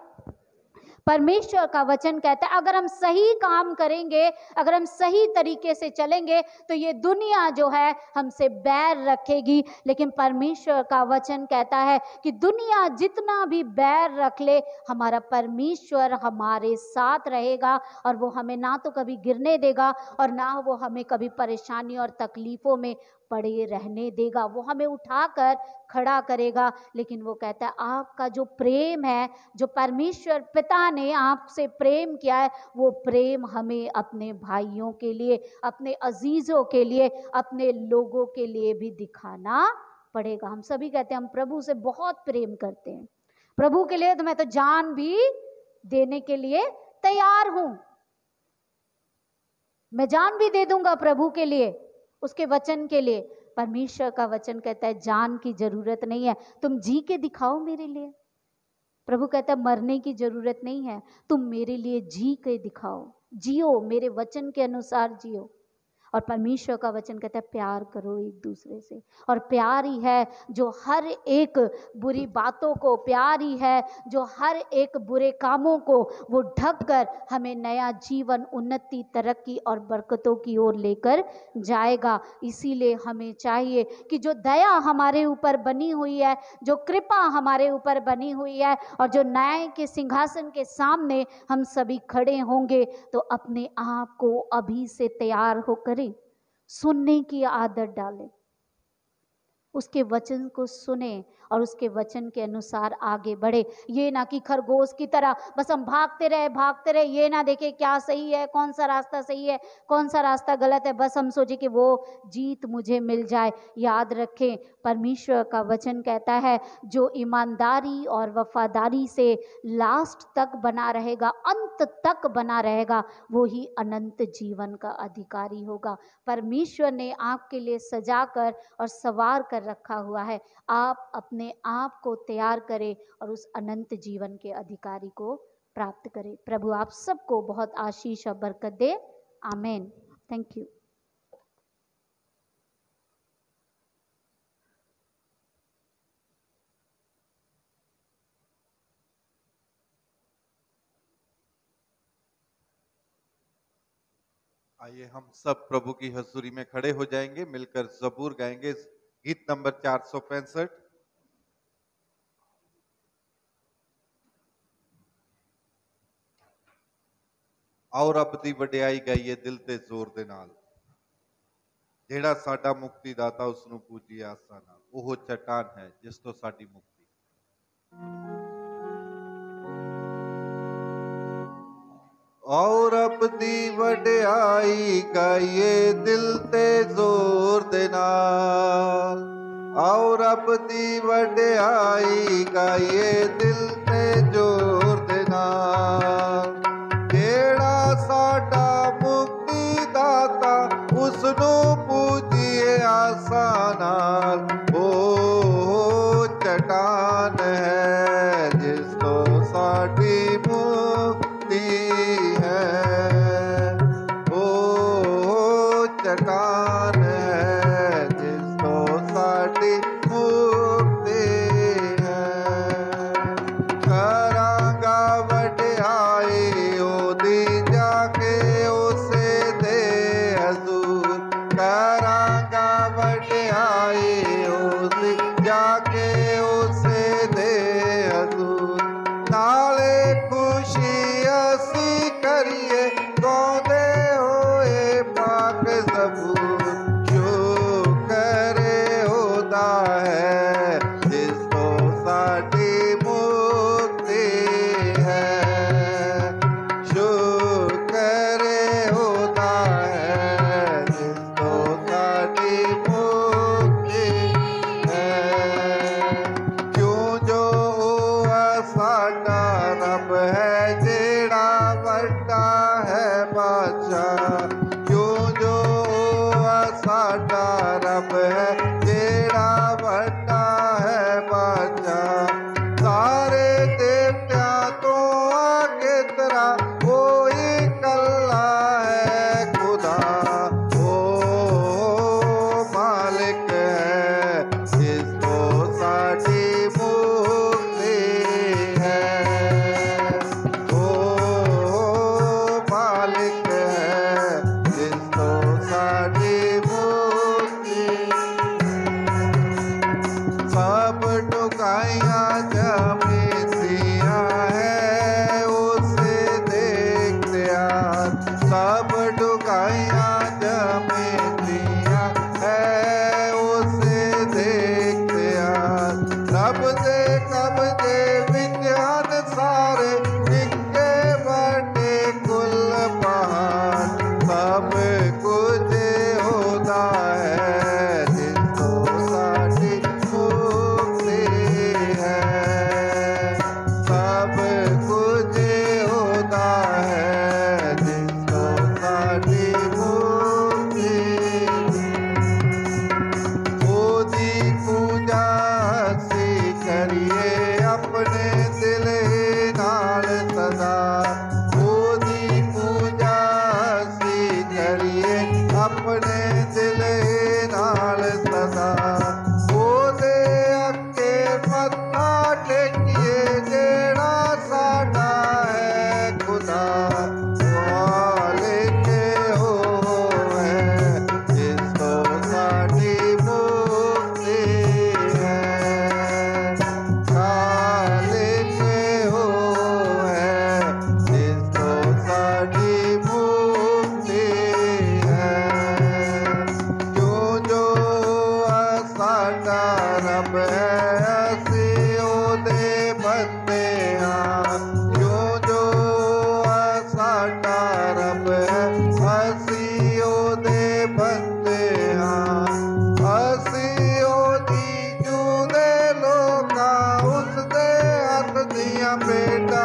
परमेश्वर का वचन कहता है अगर हम सही काम करेंगे, अगर हम सही तरीके से चलेंगे तो ये दुनिया जो है हमसे बैर रखेगी। लेकिन परमेश्वर का वचन कहता है कि दुनिया जितना भी बैर रख ले, हमारा परमेश्वर हमारे साथ रहेगा और वो हमें ना तो कभी गिरने देगा और ना वो हमें कभी परेशानी और तकलीफों में पड़े रहने देगा। वो हमें उठाकर खड़ा करेगा। लेकिन वो कहता है आपका जो प्रेम है, जो परमेश्वर पिता ने आपसे प्रेम किया है, वो प्रेम हमें अपने भाइयों के लिए, अपने अजीजों के लिए, अपने लोगों के लिए भी दिखाना पड़ेगा। हम सभी कहते हैं हम प्रभु से बहुत प्रेम करते हैं, प्रभु के लिए तो मैं तो जान भी देने के लिए तैयार हूं, मैं जान भी दे दूंगा प्रभु के लिए, उसके वचन के लिए। परमेश्वर का वचन कहता है जान की जरूरत नहीं है, तुम जी के दिखाओ मेरे लिए। प्रभु कहता है मरने की जरूरत नहीं है, तुम मेरे लिए जी के दिखाओ, जियो, मेरे वचन के अनुसार जियो। और परमेश्वर का वचन कहता है प्यार करो एक दूसरे से, और प्यार ही है जो हर एक बुरी बातों को, प्यार ही है जो हर एक बुरे कामों को वो ढक कर हमें नया जीवन, उन्नति, तरक्की और बरकतों की ओर लेकर जाएगा। इसीलिए हमें चाहिए कि जो दया हमारे ऊपर बनी हुई है, जो कृपा हमारे ऊपर बनी हुई है, और जो न्याय के सिंहासन के सामने हम सभी खड़े होंगे, तो अपने आप को अभी से तैयार होकर सुनने की आदत डालें, उसके वचन को सुने और उसके वचन के अनुसार आगे बढ़े। ये ना कि खरगोश की तरह बस हम भागते रहे, ये ना देखे क्या सही है, कौन सा रास्ता सही है, कौन सा रास्ता गलत है, बस हम सोचे कि वो जीत मुझे मिल जाए। याद रखें, परमेश्वर का वचन कहता है जो ईमानदारी और वफादारी से लास्ट तक बना रहेगा, अंत तक बना रहेगा, वो ही अनंत जीवन का अधिकारी होगा। परमेश्वर ने आपके लिए सजा कर और सवार कर रखा हुआ है। आप अपने आप को तैयार करें और उस अनंत जीवन के अधिकारी को प्राप्त करें। प्रभु आप सबको बहुत आशीष और बरकत दे। आमीन। Thank you. आइए हम सब प्रभु की हजूरी में खड़े हो जाएंगे, मिलकर जबूर गाएंगे, गीत नंबर 465। और अब दी वडियाई गाइए दिल ते जोर दे नाल, जेड़ा साडा मुक्तिदाता उसनु पूजिए आसा नाल, ओह चट्टान है जिस तो साडी मुक्ति। और अपनी वडियाई गाइए दिल ते जोर दे नाल, और अपनी वडियाई गाइए दिल ते जोर दे नाल, जेड़ा साडा मुक्तिदाता उसनु पूजिए आसा नाल, ओ चट्टान है जिस तो साडी मुक्ति है, ओ चट्टान है जिस तो साडी मुक्ति है। करांगा वडियाई ओदी जाके उसे दे हजूर, करांगा वडियाई ओदी जाके उसे दे हजूर, नाले खुशी असी करिए गाउंदे होए पाक ज़बूर, शुक्र होदा है जिस तो साडी मुक्ति है, शुक्र होदा है जिस तो साडी मुक्ति है। साटा रब है हसी ओदे बंदे हाँ जो जो साटा रब है हसी ओदे बंदे हाँ हसी ओदी जूदे लोका उसदे हथ दियां बेटा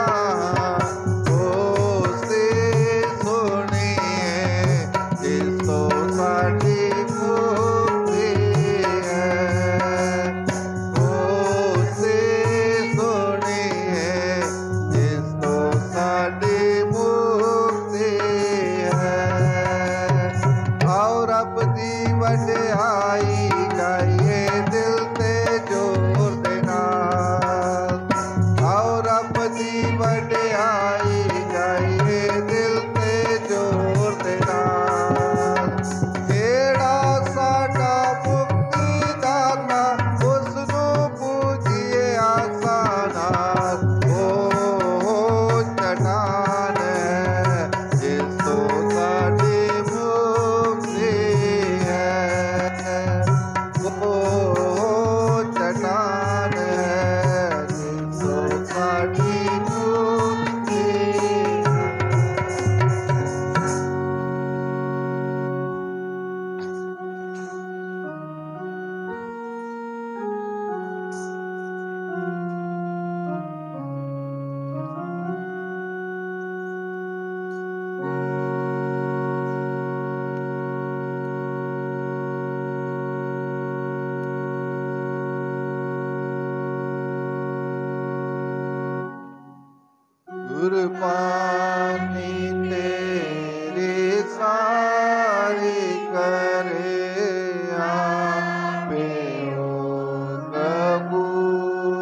कुर्बानी तेरी सारी करे आपे हो कबूल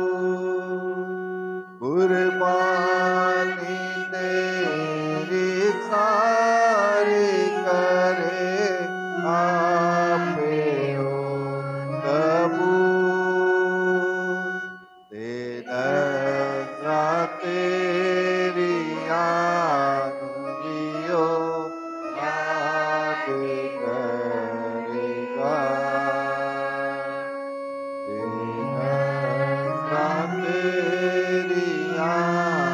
कुर्बानी तेरी सारी करे आपे हो कबूल तेरा तेरी आनुलियो याद करेगा तेरी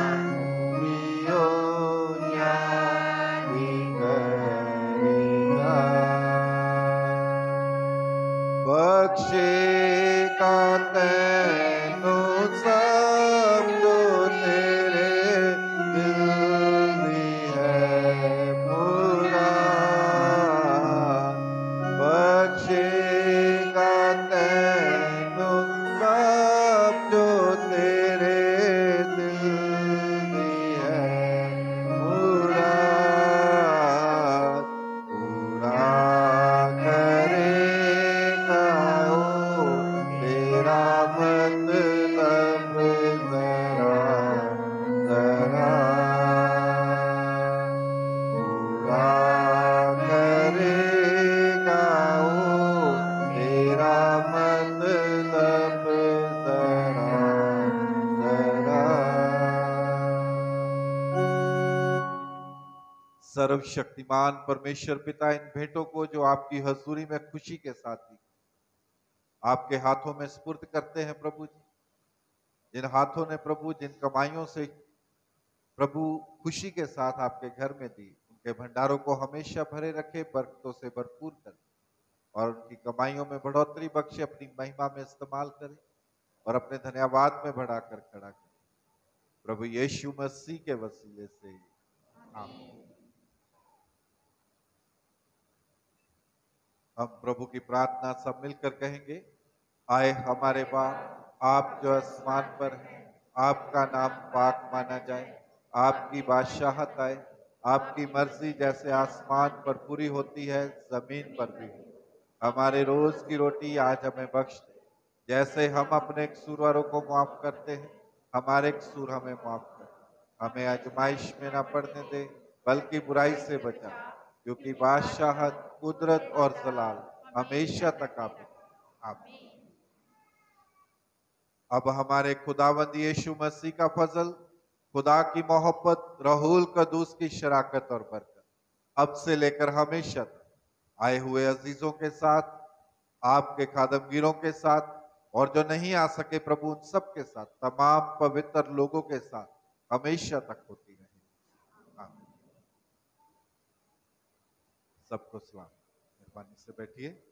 आनुलियो याद करेगा बख्शेगा तैनो सब जो तेरे दिल में है मुराद बख्शेगा तैनो सब जो तेरे दिल में है मुराद पूरा करेगा ओ तेरा मतलब जरा जरा पूरा करेगा ओ तेरा मतलब जरा जरा सर्वशक्तिमान परमेश्वर पिता इन भेंटों को जो आपकी हजूरी में खुशी के साथ दी आपके हाथों में सुपुर्द करते हैं प्रभु जी जिन हाथों ने प्रभु जिन कमाइयों से प्रभु खुशी के साथ आपके घर में दी उनके भंडारों को हमेशा भरे रखे बरकतों से भरपूर करे और उनकी कमाइयों में बढ़ोतरी बख्शे अपनी महिमा में इस्तेमाल करे और अपने धन्यवाद में बढ़ाकर खड़ा करे प्रभु यीशु मसीह के वसीले से आमीन। हम प्रभु की प्रार्थना सब मिलकर कहेंगे आए हमारे बाप आप जो आसमान पर हैं आपका नाम पाक माना जाए आपकी बादशाहत आए आपकी मर्जी जैसे आसमान पर पूरी होती है जमीन पर भी हमारे रोज की रोटी आज हमें बख्श दे जैसे हम अपने कसूरवारों को माफ करते हैं हमारे कसूर हमें माफ कर हमें आजमाइश में न पड़ने दे बल्कि बुराई से बचा क्योंकि बादशाहत कुदरत और जलाल हमेशा तक आपके आमीन। अब हमारे खुदावंद यीशु मसीह का फजल खुदा की मोहब्बत रसूल कदूस की शराकत और बरकत अब से लेकर हमेशा तक आए हुए अजीजों के साथ आपके खादमगीरों के साथ और जो नहीं आ सके प्रभु उन सब के साथ, तमाम पवित्र लोगों के साथ हमेशा तक होती रहे। आमीन। सबको सलाम। मेहरबानी से बैठिए।